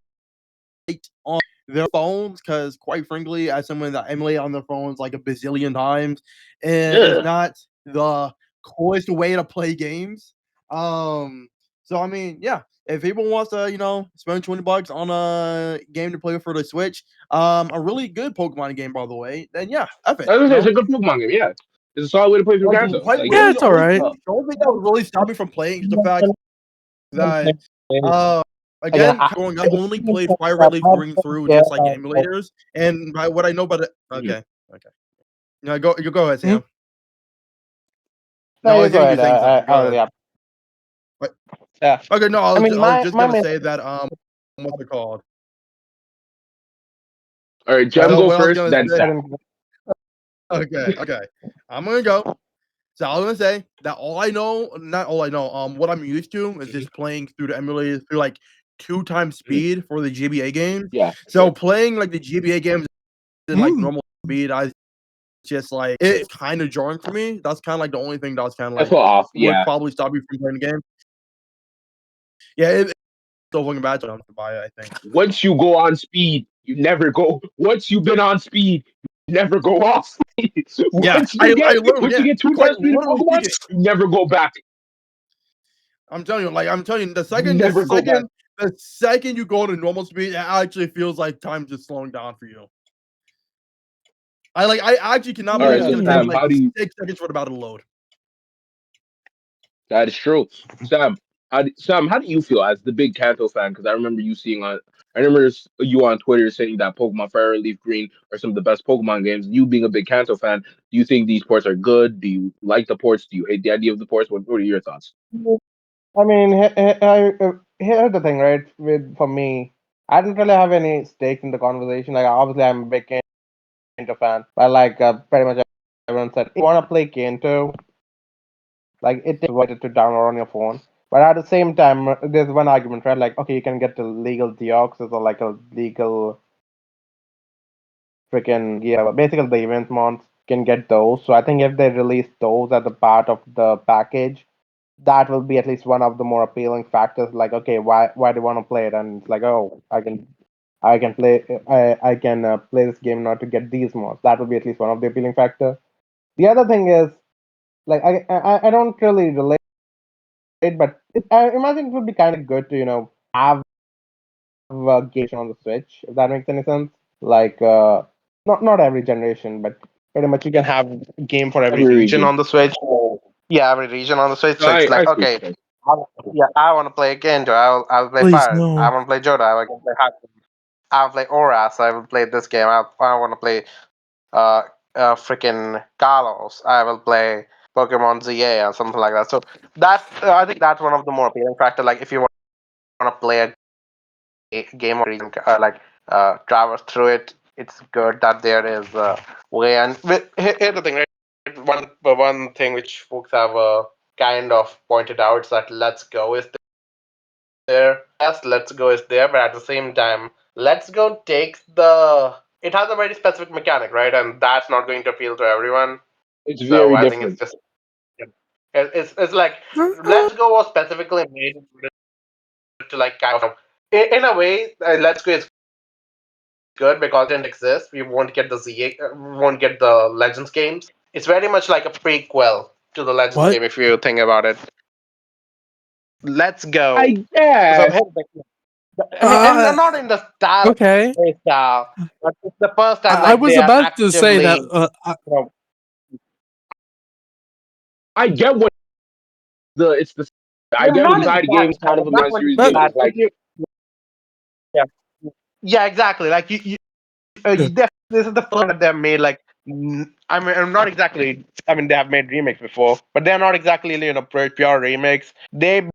on their phones, because quite frankly, as someone that emulate on their phones like a bazillion times, it's Yeah. not the coolest way to play games. So I mean, yeah, if people wants to, spend $20 on a game to play for the Switch, a really good Pokemon game, by the way, then yeah, F it, As I said, it's a good Pokemon game. Yeah, it's a solid way to play through Like, Kanto. quite Like, Yeah, literally, it's all right. the only thing that would really stop me from playing is the fact that, again, growing up, only played Fire Red Leaf Green through just like emulators, and by what I know about it, okay, okay, no, you go ahead, Mhm. Sam. No, No, I you go think you're ahead. saying something. Go I'll ahead. yeah. What? Yeah. Okay, no, I mean, I was my just my gonna main say that what's it called? all right, Jem So go what I was first, gonna then Sap. say, okay, I'm gonna go. So I was gonna say that not all I know, what I'm used to is just playing through the emulator through like 2 times speed for the GBA games. Yeah, So playing like the GBA games in like Mm. normal speed, I just like it's kind of jarring for me. That's kind of like the only thing that's kind of that's like all off. would Yeah, probably stop you from playing the game. Yeah, it's still looking bad to buy it, I think. once you go on speed, you never go. Once you've been on speed, you never go off speed. Yeah, once you I get literally, once you yeah, get two quite times speed in literally Pokemon, speaking. you never go back. I'm telling you, the You second, the never go back. second, the second you go to normal speed, it actually feels like time's just slowing down for you. I actually cannot All believe right, it's so gonna take Yeah. Sam, like how do you? 6 seconds for the battle to load. That is true. Sam, Sam, how do you feel as the big Kanto fan? Because I remember you seeing on, I remember you on Twitter saying that Pokemon Fire and Leaf Green are some of the best Pokemon games. You being a big Kanto fan, do you think these ports are good? Do you like the ports? Do you hate the idea of the ports? What are your thoughts? I mean, here's the thing, right? With for me, I didn't really have any stake in the conversation. Like, obviously, I'm a big Kanto fan, but like, pretty much everyone said, if you want to play Kanto, like, it takes worth it to download on your phone. But at the same time, there's one argument, right? Like, okay, you can get the legal Deoxys or like a legal freaking yeah, basically the event mods can get those. So I think if they release those as a part of the package, that will be at least one of the more appealing factors. Like, okay, why do you want to play it? And it's like, oh, I can play this game not to get these mods. That will be at least one of the appealing factor. The other thing is like I don't really relate, but I imagine it would be kind of good to have a game on the Switch if that makes any sense. Like not every generation, but pretty much you can have a game for every Every region region. on the Switch. Yeah, every region on the Switch. No, So it's I like see what okay, you're saying. yeah, I want to play Kendo. I'll play Please Fire. I no. want to play Joda. I can play Haku. I'll play Oras. I will play this game. I want to play uh freaking Carlos. I will play Pokemon ZA or something like that. So that I think that's one of the more appealing factor. Like if you want to play a game or region, like traverse through it, it's good that there is a way. And here's the thing, right? One thing which folks have kind of pointed out is that Let's Go is there. Yes, Let's Go is there, but at the same time, Let's Go takes the. It has a very specific mechanic, right? And that's not going to appeal to everyone. It's So very I think it's different. just. It's like Uh, Let's Go was specifically made to like kind of. In a way, Let's Go is good because it didn't exist. We won't get the we won't get the Legends games. It's very much like a prequel to the Legends what? game if you think about it. Let's Go. I So guess. and Uh, not in the okay. style, but it's the first time I like was they are about to say actively, that. you know, I get what it's the. I well, get what not the in the side games style, kind of but a not main only series that, game. that, It's if like you, yeah, yeah, exactly. Like this is the first that they've made. Like, I mean, I'm not exactly. I mean, they have made remakes before, but they're not exactly pure remakes. The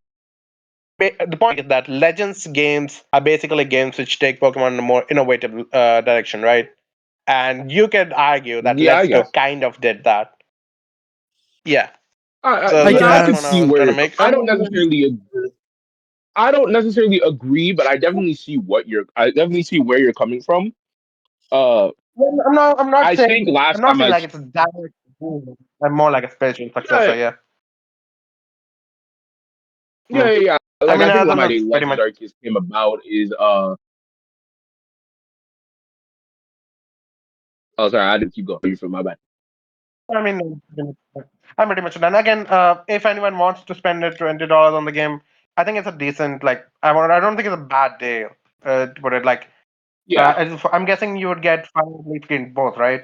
point is that Legends games are basically games which take Pokemon in a more innovative direction, right? And you could argue that yeah, I Let's Go guess. kind of did that. Yeah. So I I that's the could one I see guess. was where trying to you're. make. I don't necessarily agree. I don't necessarily agree, but I definitely see what you're. I definitely see where you're coming from. Uh, Well, I'm not I think saying. I'm last not time saying like it's a direct. I'm more like a spiritual yeah, successor. Yeah. yeah, Mm. yeah, yeah. I Like mean, I think I what don't my know. day Pretty Legends much. Arceus came about is oh sorry, I didn't keep going for my bad. I mean, I'm pretty much done. Again, if anyone wants to spend it $20 on the game, I think it's a decent. Like, I don't think it's a bad deal. To put it like, Yeah, I'm guessing you would get 5 both, right?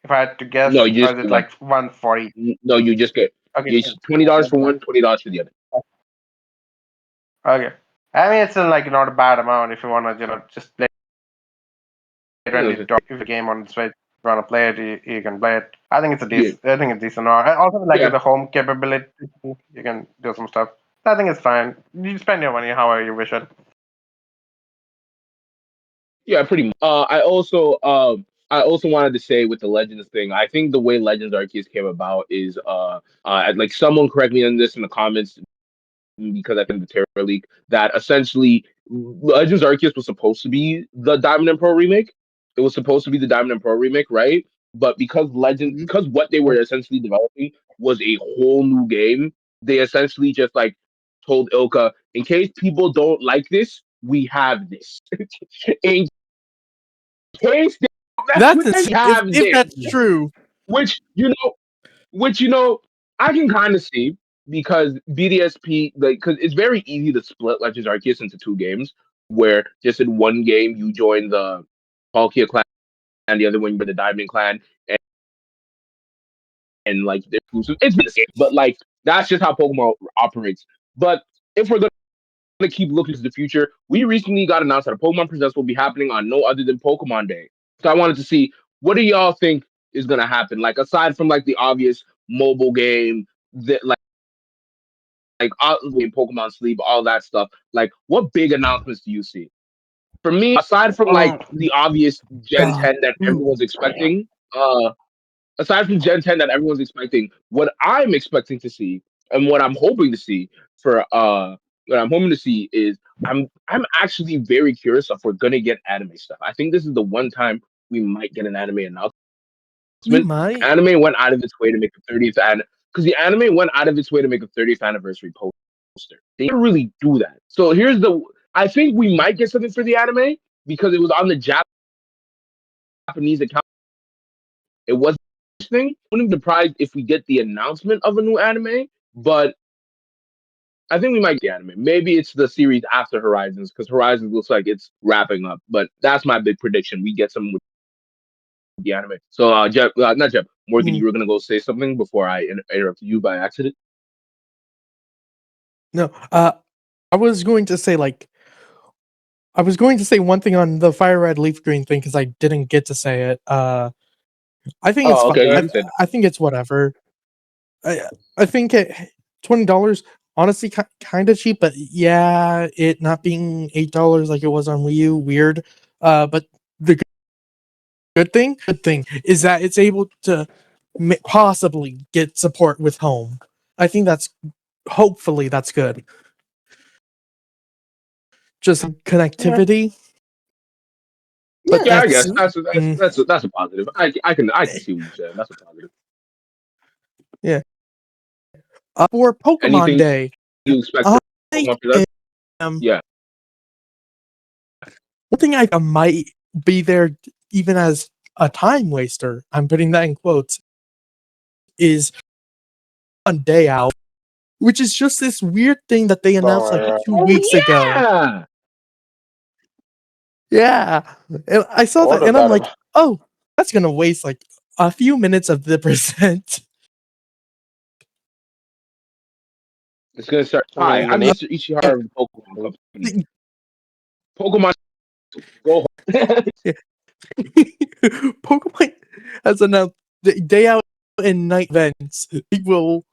If I had to guess, no, you or just is get it one. like 140? No, you just get Okay. you $20 for one, $20 for the other. Okay. I mean, it's still like not a bad amount if you want to, just play Yeah, $20 if a game on the Switch. If you want to play it, you can play it. I think it's a yeah, decent. I think it's decent. And also, like with yeah, the home capability, you can do some stuff. I think it's fine. You spend your money however you wish it. yeah, pretty much. I also wanted to say with the Legends thing, I think the way Legends Arceus came about is like someone correct me on this in the comments because I think the Terror League that essentially Legends Arceus was supposed to be the Diamond and Pearl remake. It was supposed to be the Diamond and Pearl remake, right? But Mhm. because what they were essentially developing was a whole new game, they essentially just like told Ilka, in case people don't like this, we have this. In case they don't mess That's with this, we have if this. that's true. Which which I can kind of see because BDSP like because it's very easy to split Legends Arceus into two games where just in one game you join the Palkia clan and the other one you join the Diamond clan and like they're exclusive. It's been the same, but like That's just how Pokemon operates. But if we're gonna keep looking to the future, we recently got announced that a Pokemon Presents will be happening on no other than Pokemon Day. So I wanted to see, what do y'all think is gonna happen? Like, aside from like the obvious mobile game, that in Pokemon Sleep, all that stuff. Like, what big announcements do you see? For me, aside from like Um, the obvious Gen God. 10 that everyone's expecting, aside from Gen 10 that everyone's expecting, what I'm expecting to see and what I'm hoping to see for what I'm hoping to see is, I'm actually very curious if we're gonna get anime stuff. I think this is the one time we might get an anime announcement. We might. Anime went out of its way to make a 30th and because the anime went out of its way to make a 30th anniversary poster. They didn't really do that. So here's the I think we might get something for the anime because it was on the Japanese account. It wasn't a thing. I wouldn't be surprised if we get the announcement of a new anime, but I think we might get anime. Maybe it's the series after Horizons because Horizons looks like it's wrapping up. But that's my big prediction. We get some with the anime. So, Jeff, not Jeff, Morgan, Mm, you were gonna go say something before I interrupted you by accident. no. I was going to say I was going to say one thing on the fire red leaf green thing because I didn't get to say it. I think it's Oh, fine. okay. okay. You said I think it's whatever. I I think $20 honestly kind of cheap, but yeah, it not being $8 like it was on Wii U, weird. But the good thing is that it's able to possibly get support with home. I think that's hopefully that's good. Just Yeah. connectivity, but yeah. I that's guess that's mm, that's a positive. I can see what you're saying. That's a positive. yeah. For Pokemon Anything Day, you expect I for Pokemon Presents? am Yeah. one thing I might be there even as a time waster. I'm putting that in quotes. Is on day out, which is just this weird thing that they Oh announced my like god. 2 weeks ago. Yeah. Yeah, and I saw What that is and I'm that like, about? oh, that's gonna waste like a few minutes of the present. It's gonna start. I Hi, mean, you I'm need Mr. Ishihara of the Pokemon to. Company. Pokemon, go home. Yeah. Pokemon has announced the day out and night events. It will.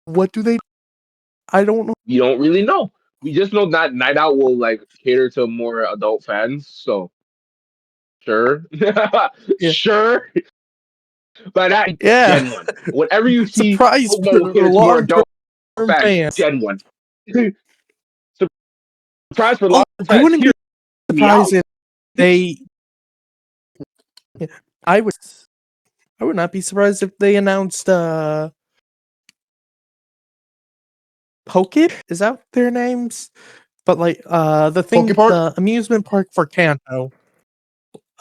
What do they? I don't know. We don't really know. We just know that Night Out will like cater to more adult fans. So sure, Yeah, sure. But that yeah. Gen 1. Whatever you see, Surprise Pokemon for will cater to more long adult term fans. fans. Gen 1. Surprise for Oh, long I fans. wouldn't be Hear me out. surprised if they. Yeah, I would. I would not be surprised if they announced Pocket. Is that their names? But like the thing, Pokepark? the amusement park for Kanto.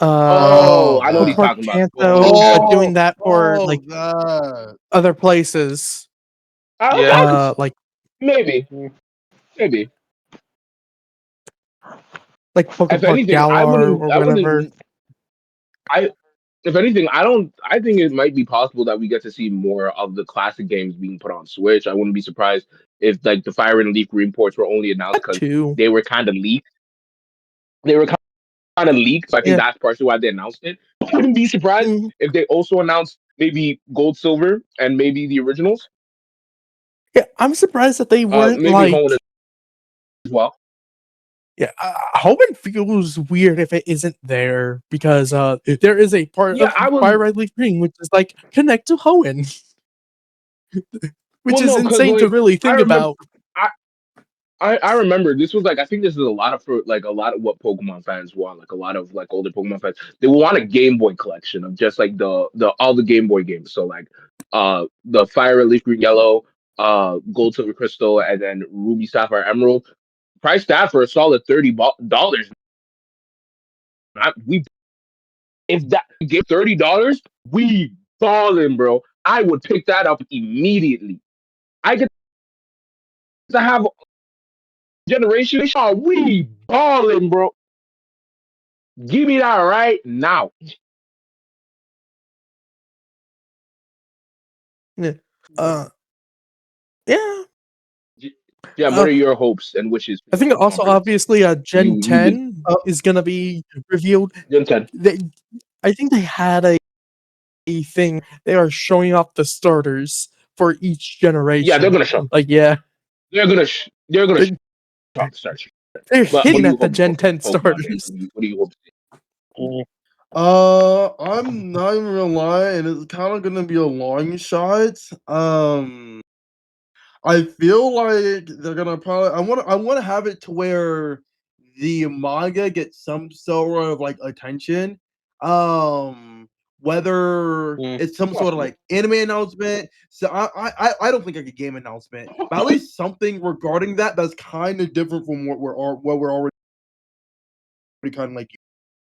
Oh, Oh, I know what Poke he's that. Park talking about. Pokemon Kanto, but Kanto. Oh, doing that for oh, like that. other places. I Yeah. could Like maybe, Mm. maybe. Poke If Park anything, Galar or I whatever. wouldn't, I, if anything, I think it might be possible that we get to see more of the classic games being put on Switch. I wouldn't be surprised if like the Fire and Leaf Green ports were only announced That because too. they were kind of leaked. They were kind of leaked, so I think Yeah. that's partially why they announced it. I wouldn't be surprised Mhm. if they also announced maybe Gold, Silver, and maybe the originals. Yeah. I'm surprised that they weren't Maybe Hone like. as well. Yeah, Hoenn feels weird if it isn't there because there is a part Yeah, of I was Fire Red Leaf Green which is like connect to Hoenn, which well, is no, because insane to like really I think remember. about. I remember this was like I think this is a lot of for like a lot of what Pokemon fans want, like a lot of like older Pokemon fans. They want a Game Boy collection of just like the all the Game Boy games. So like the Fire Red, Leaf Green Yellow, Gold Silver Crystal, and then Ruby Sapphire Emerald. Price that for a solid $30. We if that gave $30, we balling, bro. I would pick that up immediately. I get to have a generation. We balling, bro. Give me that right now. Yeah. Yeah. Yeah, what are your hopes and wishes for I the think also Pokemon Verse? obviously Gen You did 10 is gonna be revealed. Gen 10. I think they had a thing. They are showing off the starters for each Yeah, they're generation. gonna show. Like, yeah, They're gonna they, show off the start. they're But what hitting do you at the hope for Gen for 10 Pokemon Day? starters. What do you hope? I'm not even gonna lie, and it's kind of gonna be a long shot. I feel like they're gonna probably. I want to have it to where the manga gets some sort of like attention. Whether it's some sort of like anime announcement. So I don't think like a game announcement, but at least something regarding that that's kind of different from what we're already kind of like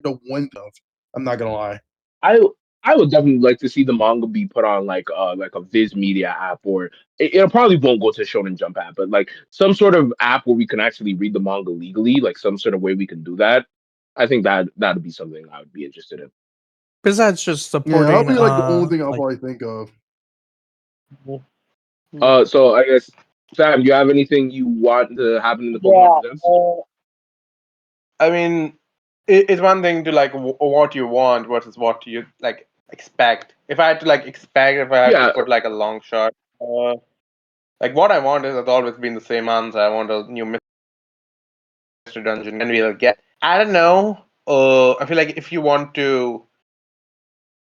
the one of. I'm not gonna lie. I I would definitely like to see the manga be put on like a Viz Media app, or it probably won't go to Shonen Jump app, but like some sort of app where we can actually read the manga legally, like some sort of way we can do that. I think that'd be something I would be interested in. Because that's just Yeah, that'll supporting be like the only thing I'll like probably think of. So I guess Sam, do you have anything you want to happen in the Pokemon Yeah. Presents? I mean, it's one thing to like what you want versus what you like expect. If I had to like expect, if I had to Yeah, put like a long shot, like what I want has always been the same answer. I want a new Mystery Dungeon, and we'll get. I don't know. I feel like if you want to,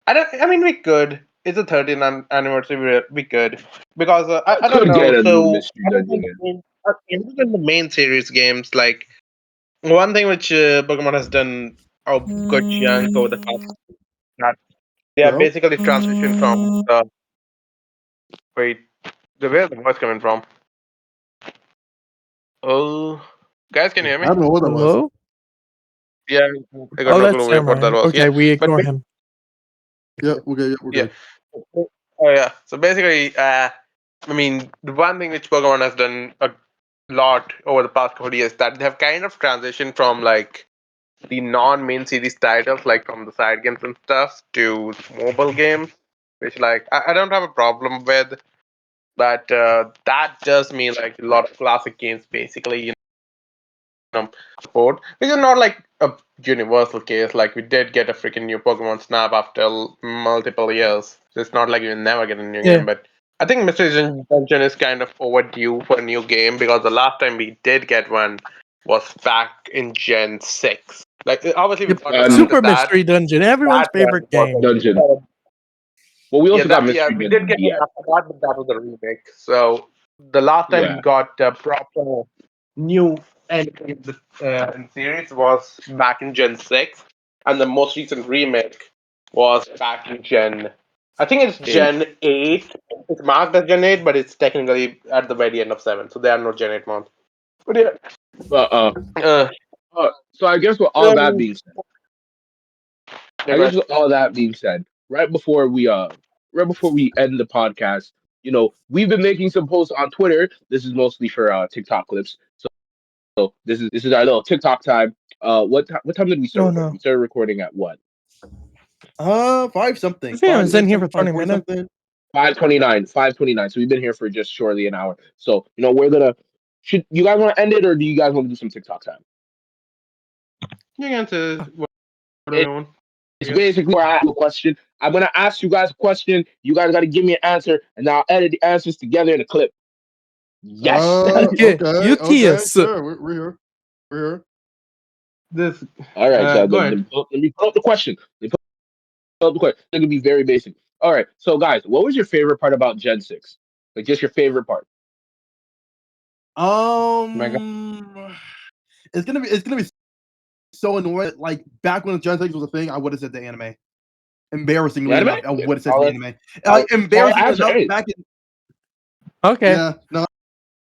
I don't. I mean, we could. It's a 13th anniversary. We could because I I don't could know. get a new So Mystery Dungeon in. even in the main series games, like one thing which Pokemon has done a good chunk over the past that they are Yo, basically transitioned from the wait, where's the voice coming from? Oh, guys, can you hear I me? don't know what that was. hello. Yeah, I got Oh, no that's clue what that Samurai. was. Yeah, Okay, we but ignore him. Yeah, we're good. Yeah, we're yeah. good. Oh yeah. So basically, I mean, the one thing which Pokemon has done a lot over the past couple of years that they have kind of transitioned from like the non-main series titles, like from the side games and stuff, to mobile games, which like I don't have a problem with, but that does mean like a lot of classic games basically, support, which is not like a universal case. Like we did get a freaking new Pokemon Snap after multiple years. So it's not like you never get a new Yeah, game, but I think Mystery Dungeon is kind of overdue for a new game because the last time we did get one was back in Gen 6. Like obviously we yep. got one And after Super that. Mystery Dungeon, everyone's That one favorite game. Dungeon. was Well, we yeah, also got that yeah, Mystery we did Dungeon get one DX. after that, but that was a remake. So the last time we Yeah. got a proper new entry in the series was back in Gen 6, and the most recent remake was back in Gen. I think it's Gen 8. It's marked as Gen 8, but it's technically at the very end of 7, so there are no Gen 8 months. But yeah, But uh, so I guess with all that um, being said, yeah, I go guess ahead. with all that being said, right before we end the podcast, we've been making some posts on Twitter. This is mostly for TikTok clips. So this is our little TikTok time. What time did we start Oh recording? We no, started recording at what? 5 something. I think I Five was in here for 5 20 40 minutes. something. 5:29. 5:29. So we've been here for just shortly an hour. So we're gonna. Should you guys want to end it, or do you guys want to do some TikTok time? You can answer whatever It, you want, I it's guess. basically where I have a question. I'm gonna ask you guys a question. You guys got to give me an answer, and I'll edit the answers together in a clip. Yes. Okay, Okay, okay, UTS. sure. We're here. We're here. This, All right. So go let ahead. me pull up the question. Let me pull up the question. It's gonna be very basic. All right. So guys, what was your favorite part about Gen 6? Like just your favorite part. Mega. It's gonna be so annoying. Like back when Gen 6 was a thing, I would have said the anime. The Embarrassingly anime? enough, I Okay. would have said the Solid. anime. Solid, Like solid embarrassingly answer. enough, Hey. back in Okay. yeah, no,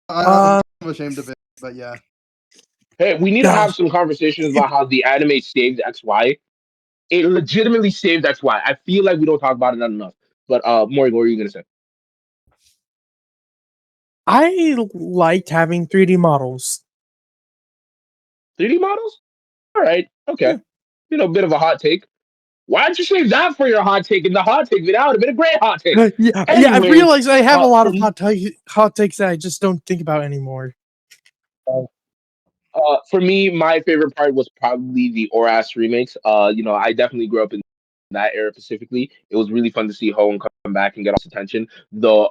I'm Uh, ashamed of it, but yeah. Hey, we need to have gosh, some conversations if about how the anime saved XY. It legitimately saved XY. I feel like we don't talk about it enough. But Maury, what were you gonna say? I liked having 3D models. 3D models? All right. Okay. Yeah. Bit of a hot take. Why don't you save that for your hot take? And the hot take, that would have been a great hot take. Yeah, I Anyways, realize I have a lot for of hot takes that I just don't think about anymore. For me, my favorite part was probably the Oras remakes. I definitely grew up in that era specifically. It was really fun to see Hoenn come back and get all this attention. Though,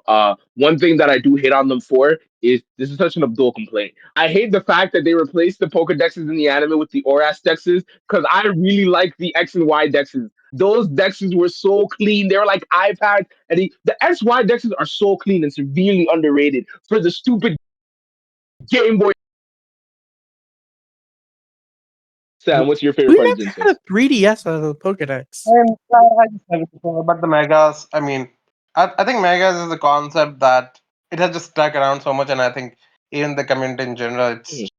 one thing that I do hate on them for is this is such an Abdul complaint. I hate the fact that they replaced the Pokedexes in the anime with the Oras dexes because I really like the X and Y dexes. Those dexes were so clean. They were like iPads, and the XY dexes are so clean and severely underrated for the stupid Game Boy. Sam, what's your favorite We part of never Gen had 6? a 3DS out of the Pokedex. And I just said it before, but the megas. I mean, I think megas is a concept that it has just stuck around so much, and I think even the community in general, it's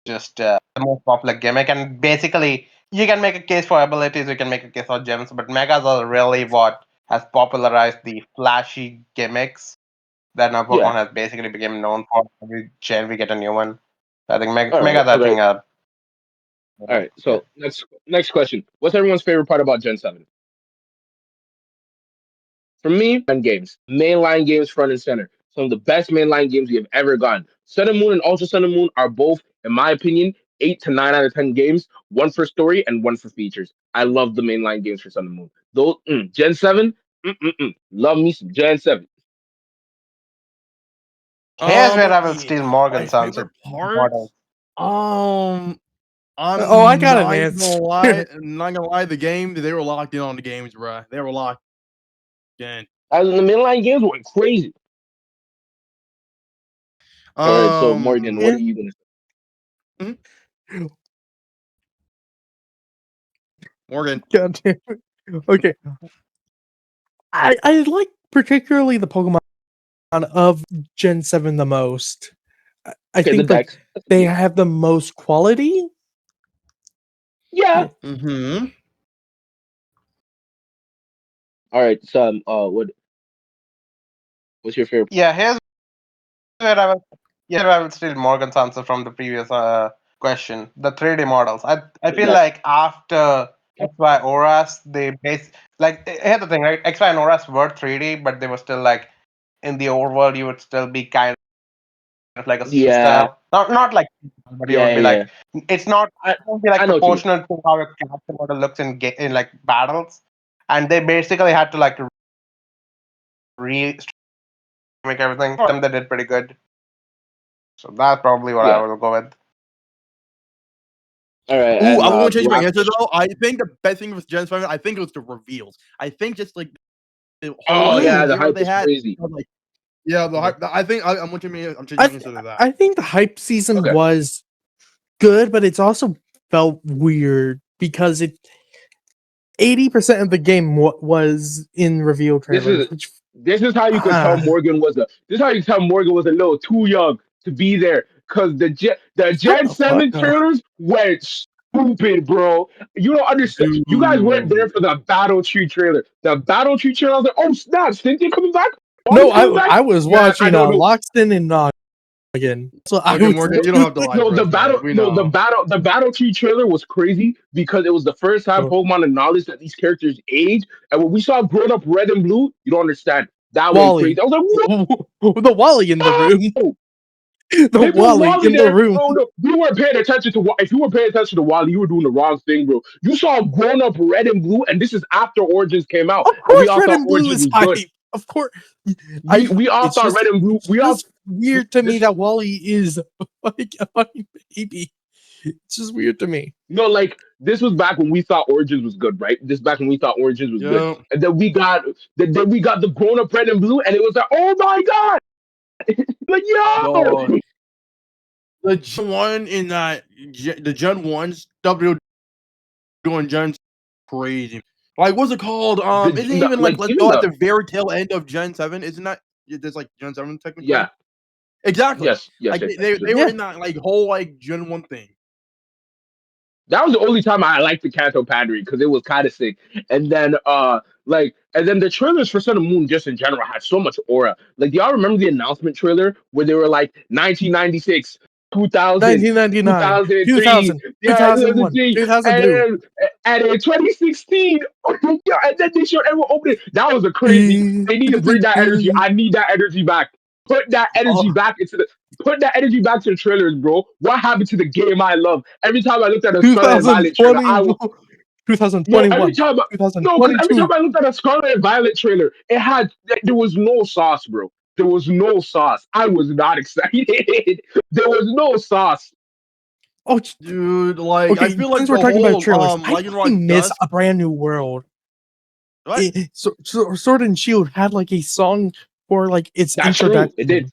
just the most popular gimmick. And basically, you can make a case for abilities, you can make a case for gems, but megas are really what has popularized the flashy gimmicks that now Yeah. Pokemon has basically become known for. Every gen we get a new one. I think All right. megas, I Okay. think, All right. yeah. So next question. What's everyone's favorite part about Gen 7? For me, games. Mainline games front and center. Some of the best mainline games we have ever gotten. Sun and Moon and Ultra Sun and Moon are both, in my opinion, 8 to 9 out of 10 games. One for story and one for features. I love the mainline games for Sun and Moon. Those Gen 7, love me some Gen 7. Here's where I will Yeah, steal my Morgan's answer. favorite part. Model. Um, Oh, I I'm got an not answer. gonna lie. I'm not gonna lie. The game they were locked in on the games, bruh. They were locked in. As the mainline games went crazy. All right. So Morgan, what Um, are you gonna say? mhm, Morgan. God damn it. Okay. I like particularly the Pokemon of Gen 7 the most. I Okay, the think like decks. That's they cool. have the most quality. Yeah. Yeah. Mm-hmm. All right. So what's your favorite? Yeah, here's where I will. Yeah, I will steal Morgan's answer from the previous question. The 3D models. I The feel decks. like after XY Auras, they base like here's the thing, right? XY and Auras were 3D, but they were still like in the overworld. You would still be kind of like a Yeah. style, not like, but you Yeah. would Yeah. be Yeah. like it's not. I It won't be I like know what you mean. proportional to how a character model looks in like battles, and they basically had to like re make everything. For them, they did pretty good. So that's probably what I Yeah. will go with. All right. Ooh, And I'm gonna the change my last answer question. though. I think the best thing with Gen 7, I think it was the reveals. I think just like the whole Oh like yeah, the Mm. era hype they was had. crazy. Like, yeah, the Yeah. hype. I think I'm gonna change. I'm changing I my th- answer to that. I think the hype season Okay. was good, but it's also felt weird because it 80% of the game was in reveal This trailers, is which this is how you could tell ah, Morgan was a this is how you tell Morgan was a little too young to be there because the shut Gen the fuck 7 up. trailers went stupid, bro. You don't understand. You guys weren't there Dude. for the Battle Tree trailer. The Battle Tree trailer, I was like, oh snap, Cynthia coming back? No, Wally's coming back? I was Yeah, I watching don't know. Lockston and Noggin. So I Okay, was Morgan, you don't doing have to lie to us, man. We The know. battle tree trailer was crazy because it was the first time oh, Pokemon acknowledged that these characters age. And when we saw grown up red and blue, you don't understand. That went crazy. Wally. I was like, The Wally in the room. whoa! The They put Wally Wally in the there. room. Oh no, you weren't paying attention to if you were paying attention to Wally, you were doing the wrong thing, bro. You saw grown up red and blue, and this is after Origins came out, Of and we course all red thought and blue Origins is was hype. good. Of course. We all It's thought red and blue. it's We all just weird to me this that Wally is like a fucking baby. It's just weird to me. No, like this was back when we thought Origins was good, right? This back when we thought Origins was good, Yeah. and then we got the grown up red and blue, and it was like, oh my god, like Dog. yo, The Gen 1 in that the Gen 1 stuff they were doing Gen's crazy. Like what's it called? Isn't it even like like let's even go at the the very tail end of Gen 7? Isn't that there's like Gen 7 technically? yeah, Exactly. yes, Like yes, yes, they yes. were Yeah. in that like whole like Gen 1 thing. That was the only time I liked the Kanto Pandery because it was kind of sick. And then the trailers for Sun and Moon just in general had so much aura. Like, do y'all remember the announcement trailer where they were like 1996? 2000, 1999, 2003, 2000, yeah, 2001, 2003, 2002. and in 2016, yeah, and then they showed everyone opening. That was a crazy. They need to bring that energy. I need that energy back. Put that energy Oh, back into the. Put that energy back to the trailers, bro. What happened to the game I love? Every time I looked at a Scarlet and Violet trailer, 2020, no, every 2021, time, no, because every time 2022. I looked at a Scarlet and Violet trailer, there was no sauce, bro. There was no sauce. I was not excited. There was no sauce. Oh, Dude, like I okay. feel like Since we're the talking about whole trailers, I Legend really Rock miss Dusk. A Brand New World. What? Sword and Shield had like a song for like its That's true. It did. introduction,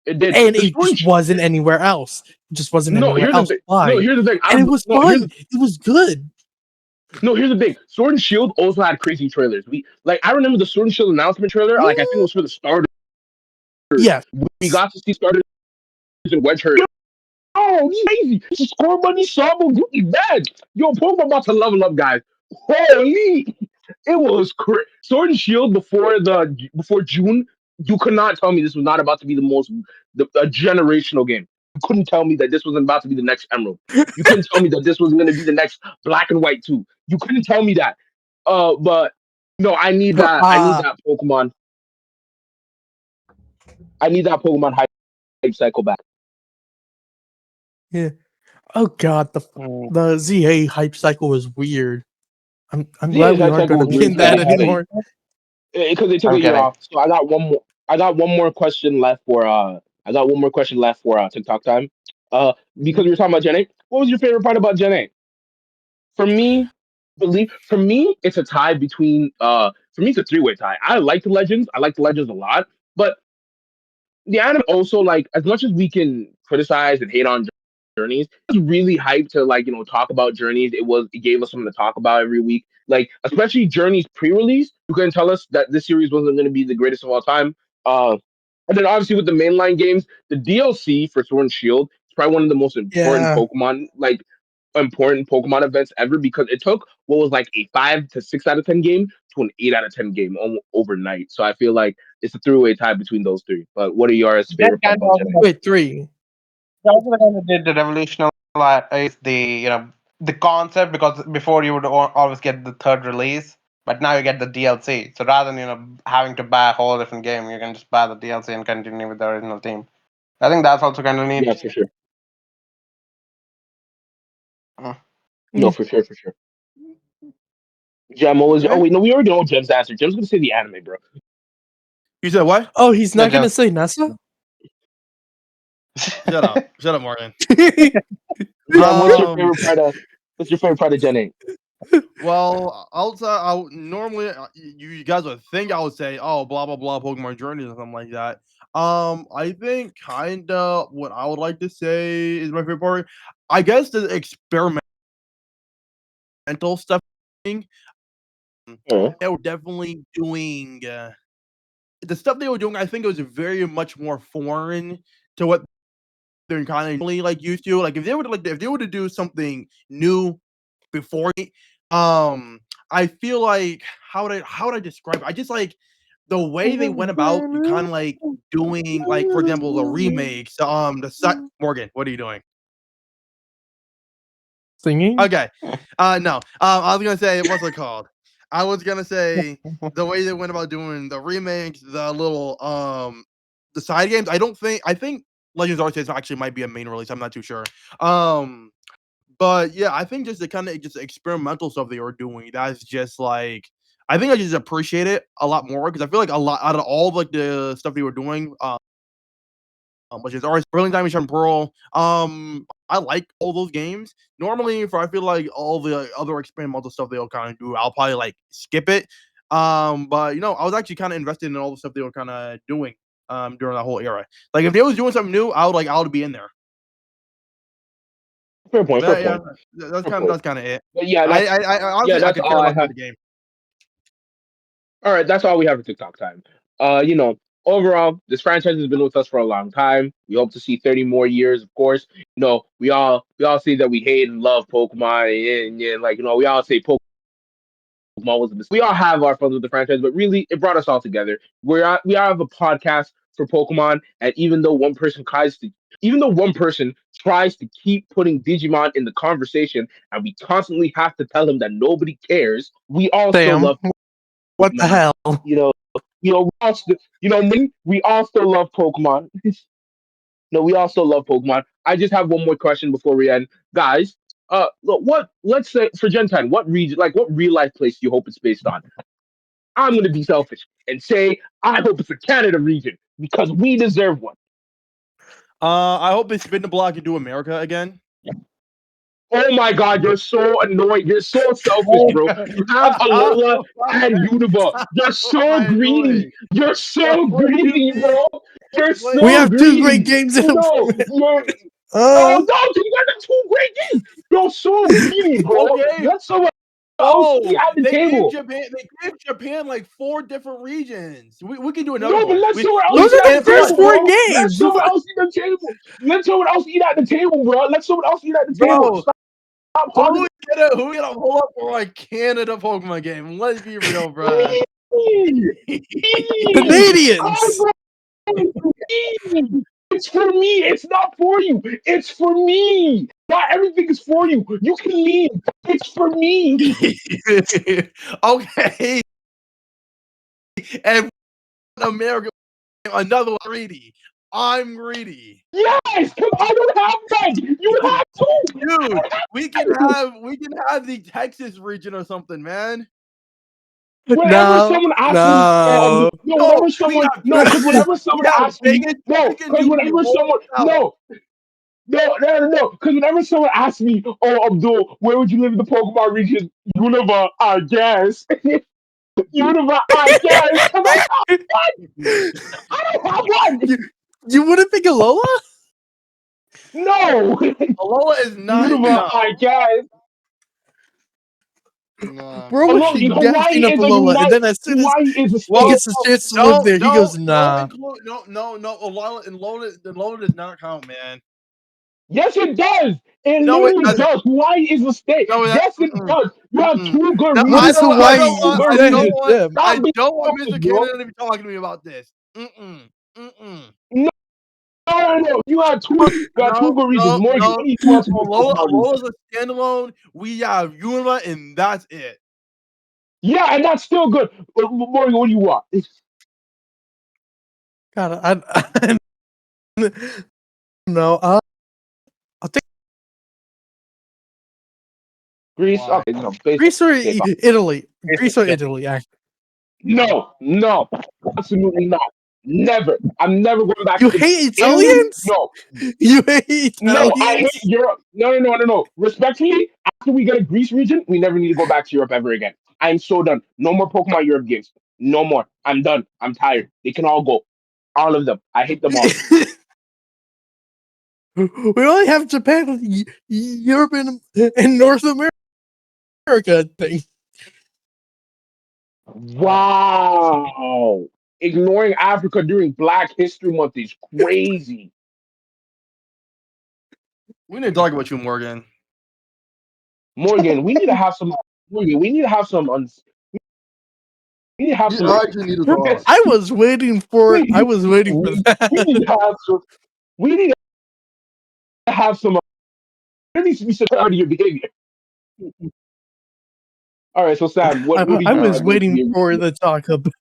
It did. and The it just Strange. wasn't anywhere else. It just wasn't No, anywhere here's the else. thing. No, Why? here's the thing. I And it don't. was No, fun. It was good. no. Here's the thing. Sword and Shield also had crazy trailers. I remember the Sword and Shield announcement trailer. Like I think it Mm, was for the starters. yes. We got to see starters and wedge her. Oh, crazy! Score money, Sabo, you be bad. Yo, Pokemon about to level up, guys. Holy! It was crazy. Sword and Shield before June. You could not tell me this was not about to be a generational game. You couldn't tell me that this wasn't about to be the next Emerald. You couldn't tell me that this was going to be the next Black and White 2. You couldn't tell me that. But no, I need But that. I need that Pokemon. I need that Pokemon hype cycle back. yeah. Oh god, Mm. the ZA hype cycle was weird. I'm glad ZA's we hype aren't cycle going to was be weird in because that they took anymore. because they took I'm a year kidding. off. So I got one more question left for TikTok time. Because we were talking about Gen 8. What was your favorite part about Gen 8? For me, for me, it's a tie between for me it's a three-way tie. I like the Legends. I like the Legends a lot. But the anime also, like, as much as we can criticize and hate on journeys, it was really hyped to, like, talk about journeys. It gave us something to talk about every week, like, especially journeys pre-release. You couldn't tell us that this series wasn't going to be the greatest of all time. uh and then obviously with the mainline games, the DLC for Sword and Shield is probably one of the most Yeah. important Pokemon events ever, because it took what was like a 5 to 6 out of 10 game to an 8 out of 10 game overnight. So I feel like it's a three-way tie between those three. But what are yours That favorite part kind about of Gen 8? Wait, three. also the kind of did the revolutionary is the concept, because before you would always get the third release, but now you get the DLC. So rather than having to buy a whole different game, you can just buy the DLC and continue with the original team. I think that's also kind of Yeah, neat. for sure. Mm. No, Yeah. for sure, for sure. Gem, what was? Oh Okay. wait, no, we already know Gem's answer. Gem's gonna say the anime, bro. You said what? Oh, he's Yeah, not going to James. say Nessa? Shut up. Shut up, Morgan. Gem, Um. what's your favorite part of Gen 8? Well, I'll normally you guys would think I would say, oh, blah blah blah, Pokemon Journeys or something like that. I think kinda what I would like to say is my favorite part. I guess the experimental stuff. Oh, They were definitely doing the stuff they were doing. I think it was very much more foreign to what they're kind of like used to. Like if they were to do something new before I feel like how would I describe it? I just like the way they went about kind of like doing, like, for example, the remakes. Morgan, what are you doing? Singing? Okay. No. I was gonna say, what's it called? I was gonna say the way they went about doing the remakes, the side games. I think Legends Arceus actually might be a main release. I'm not too sure. Um, but yeah, I think just the kind of just experimental stuff they were doing. That's just like I think I just appreciate it a lot more because I feel like a lot out of all like the stuff they were doing. Which is always Brilliant Diamond Shining Pearl. I like all those games. Normally, for I feel like all the other experimental stuff they'll kind of do, I'll probably like skip it. But I was actually kind of invested in all the stuff they were kind of doing during that whole era. Like if they was doing something new, I would be in there. fair point, fair But yeah, point, fair point. that's kind of it. But yeah, I yeah, honestly I that's could care all I less have. about the game. All right, that's all we have for TikTok time. Overall, this franchise has been with us for a long time. We hope to see 30 more years, of course. We all say that we hate and love Pokemon, and like, we all say Pokemon was a mistake. We all have our fun with the franchise, but really, it brought us all together. We have a podcast for Pokemon, and even though one person tries to keep putting Digimon in the conversation, and we constantly have to tell him that nobody cares. We all still Sam, love what the Pokemon. hell? You know, we all still love Pokemon. No, we all still love Pokemon. I just have one more question before we end, guys. Look, what? Let's say for Gen 10, what region, like what real life place do you hope it's based on? I'm gonna be selfish and say I hope it's a Canada region because we deserve one. I hope they spin the block and do America again. Oh my God, you're so annoying. You're so selfish, bro. You have Alola and Unova. You're so I greedy. annoying. You're so What do you greedy, mean? bro. You're What? We so have two great greedy. games in No, you're uh, you got the two great games. You're so greedy, bro. Okay, Let someone else eat no, at the they gave table. Japan. They gave Japan like 4 different regions. We can do another No, but one. let someone else those eat are at the the first table, four bro. Let games. someone else eat at the table. Let someone else eat at the table, bro. Let someone else eat at the table. Bro, Stop talking. who we gonna pull up for like Canada Pokemon game? Let's be real, bro. Me, me. I'm Canadians. going to me. It's for me. It's not for you. It's for me. Not everything is for you. You can leave. It's for me. Okay, and America, another one greedy. I'm greedy, Yes, because I don't have that. You have to. dude. To. We can have the Texas region or something, man. Whenever No, someone asks me, no. no, No, whenever we someone, have no, because Texas. whenever We someone have asks me, Vegas. We no, can because do the whenever whole someone, South. no, because whenever someone asks me, oh, Abdul, where would you live in the Pokemon region? Unova, I guess. Unova, I guess. Because I have one. I don't have one. you, you wouldn't pick a Lola? No. Alola is not Unova, no. I guess. No. Bro was gassing Hawaii up is a Alola, and unite. then as soon as Hawaii is a he Well, state. gets the chance to live don't there, he goes, don't nah. include no Alola and Lola does not count, man. Yes, it does. It No, it literally doesn't. does. Hawaii is a state. No, that. Yes, it does. You have Mm-mm. two good No, What regions. is You have Hawaii? two good regions. Them? I Stop being don't want selfish, Mr. bro. Canada to be talking to me about this. Mm-mm. Mm-mm. No, no. You got two good regions. Morgan, No. what do you want to do Pokemon region? Alola's a standalone. We have Unova, and that's it. Yeah, and that's still good. Morgan, what do you want? God, I no. I'll take Greece? Why? Okay, based Greece or okay, fine. Italy. Based Greece or Italy. Actually. no, absolutely not. Never. I'm never going back You to Italy. hate Italy? Italians? No. You hate No, I hate Italians? Europe. No. Respectfully, after we get a Greece region, we never need to go back to Europe ever again. I'm so done. No more Pokemon Europe games. No more. I'm done. I'm tired. They can all go. All of them. I hate them all. We only have Japan, Europe, and North America thing. Wow. Ignoring Africa during Black History Month is crazy. We need to talk about you, Morgan. Morgan, we need to have some. Morgan, we need to have some. We need to have We some actually need to Bro, talk. I was waiting for. I was waiting for we that. need to have some. We need to have some. There needs to be some out of your behavior. All right, so Sam, what do I you was want? What waiting you for the talk about it.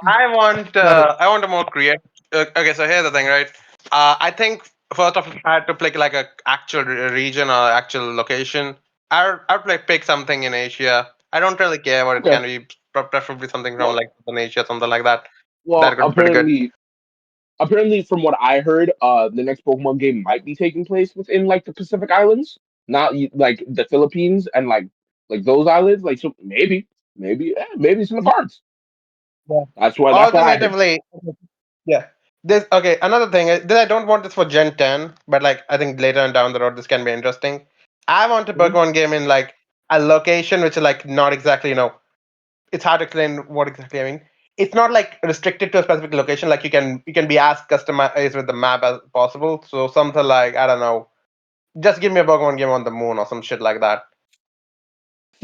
I want a more creative. Okay, so here's the thing, right? I think first of all, if I had to pick like a actual region or actual location, I'd like pick something in Asia. I don't really care what it okay? can be, preferably something from Well, like Southern Asia, something like that. That well, could be pretty good. apparently, from what I heard, the next Pokemon game might be taking place within like the Pacific Islands, not like the Philippines and like those islands. Like, so maybe it's in the cards. Yeah. That's what I heard. Alternatively, yeah. This okay. Another thing, I don't want this for Gen 10, but like I think later on down the road this can be interesting. I want a Mhm. Pokemon game in like a location which is like not exactly it's hard to explain what exactly I mean. It's not like restricted to a specific location. Like you can be as customized with the map as possible. So something like I don't know, just give me a Pokemon game on the moon or some shit like that.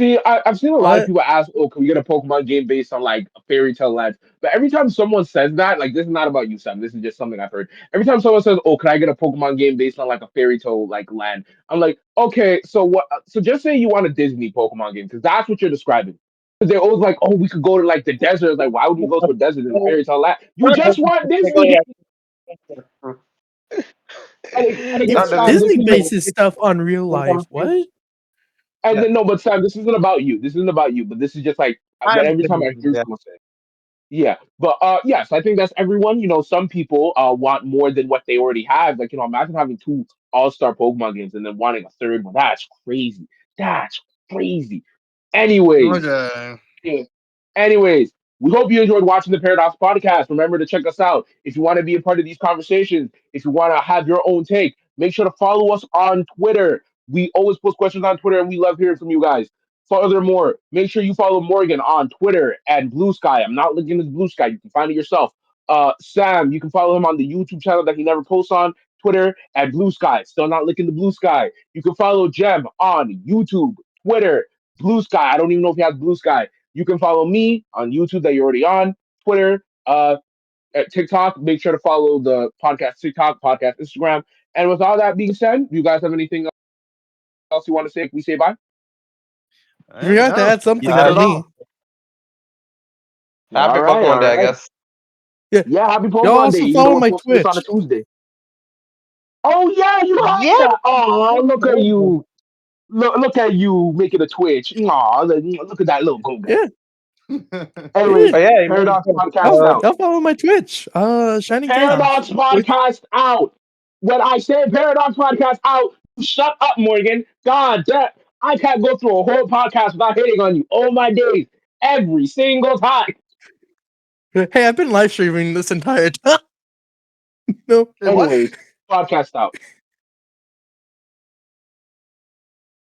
See, I've seen a lot of What? people ask, "Oh, can we get a Pokemon game based on like a fairy tale land?" But every time someone says that, like this is not about you, Sam. This is just something I've heard. Every time someone says, "Oh, can I get a Pokemon game based on like a fairy tale like land?" I'm like, okay, so what? So just say you want a Disney Pokemon game because that's what you're describing. Because they're always like, "Oh, we could go to like the desert." Like, why would you go to a desert in a fairy tale land? You just want Disney. And again, Not If Sam, Disney. this Disney is bases stuff on real life, what? and Yeah. then no, but Sam, this isn't about you. This isn't about you. But this is just like when I'm every time I kidding. hear Yeah. someone say. Yeah, but yes, I think that's everyone. Some people want more than what they already have. Like, imagine having two all-star Pokemon games and then wanting a third one. That's crazy. That's crazy. Anyways, Okay. yeah. Anyways, we hope you enjoyed watching the Paradox Podcast. Remember to check us out. If you want to be a part of these conversations, if you want to have your own take, make sure to follow us on Twitter. We always post questions on Twitter and we love hearing from you guys. Furthermore, make sure you follow Morgan on Twitter and Blue Sky. I'm not looking at Blue Sky. You can find it yourself. Sam, you can follow him on the YouTube channel that he never posts on, Twitter and Blue Sky. Still not looking to Blue Sky. You can follow Jem on YouTube, Twitter, Blue Sky. I don't even know if he has Blue Sky. You can follow me on YouTube that you're already on, Twitter, at TikTok. Make sure to follow the podcast TikTok, podcast Instagram. And with all that being said, do you guys have anything else you want to say? We say bye. You forgot to No, add you something said for it me. all. Happy All right, Pokemon all Day, I right. guess. Yeah. Yeah, happy Y'all Pokemon Day, also even though follow we're my posting this on a Twitch. Tuesday. Oh yeah, you like Yeah. that? Oh, look at you. Look at you making a Twitch. Aw, look at that little go guy. Yeah. Anyways, Oh Yeah. yeah, Paradox Podcast out. Y'all follow my Twitch. Shining Chaos. Paradox With Podcast out. When I say Paradox Podcast out, shut up, Morgan. God damn. I can't go through a whole podcast without hitting on you all my days, every single time. hey, I've been live streaming this entire time. No. Hey, what? Anyways, podcast out.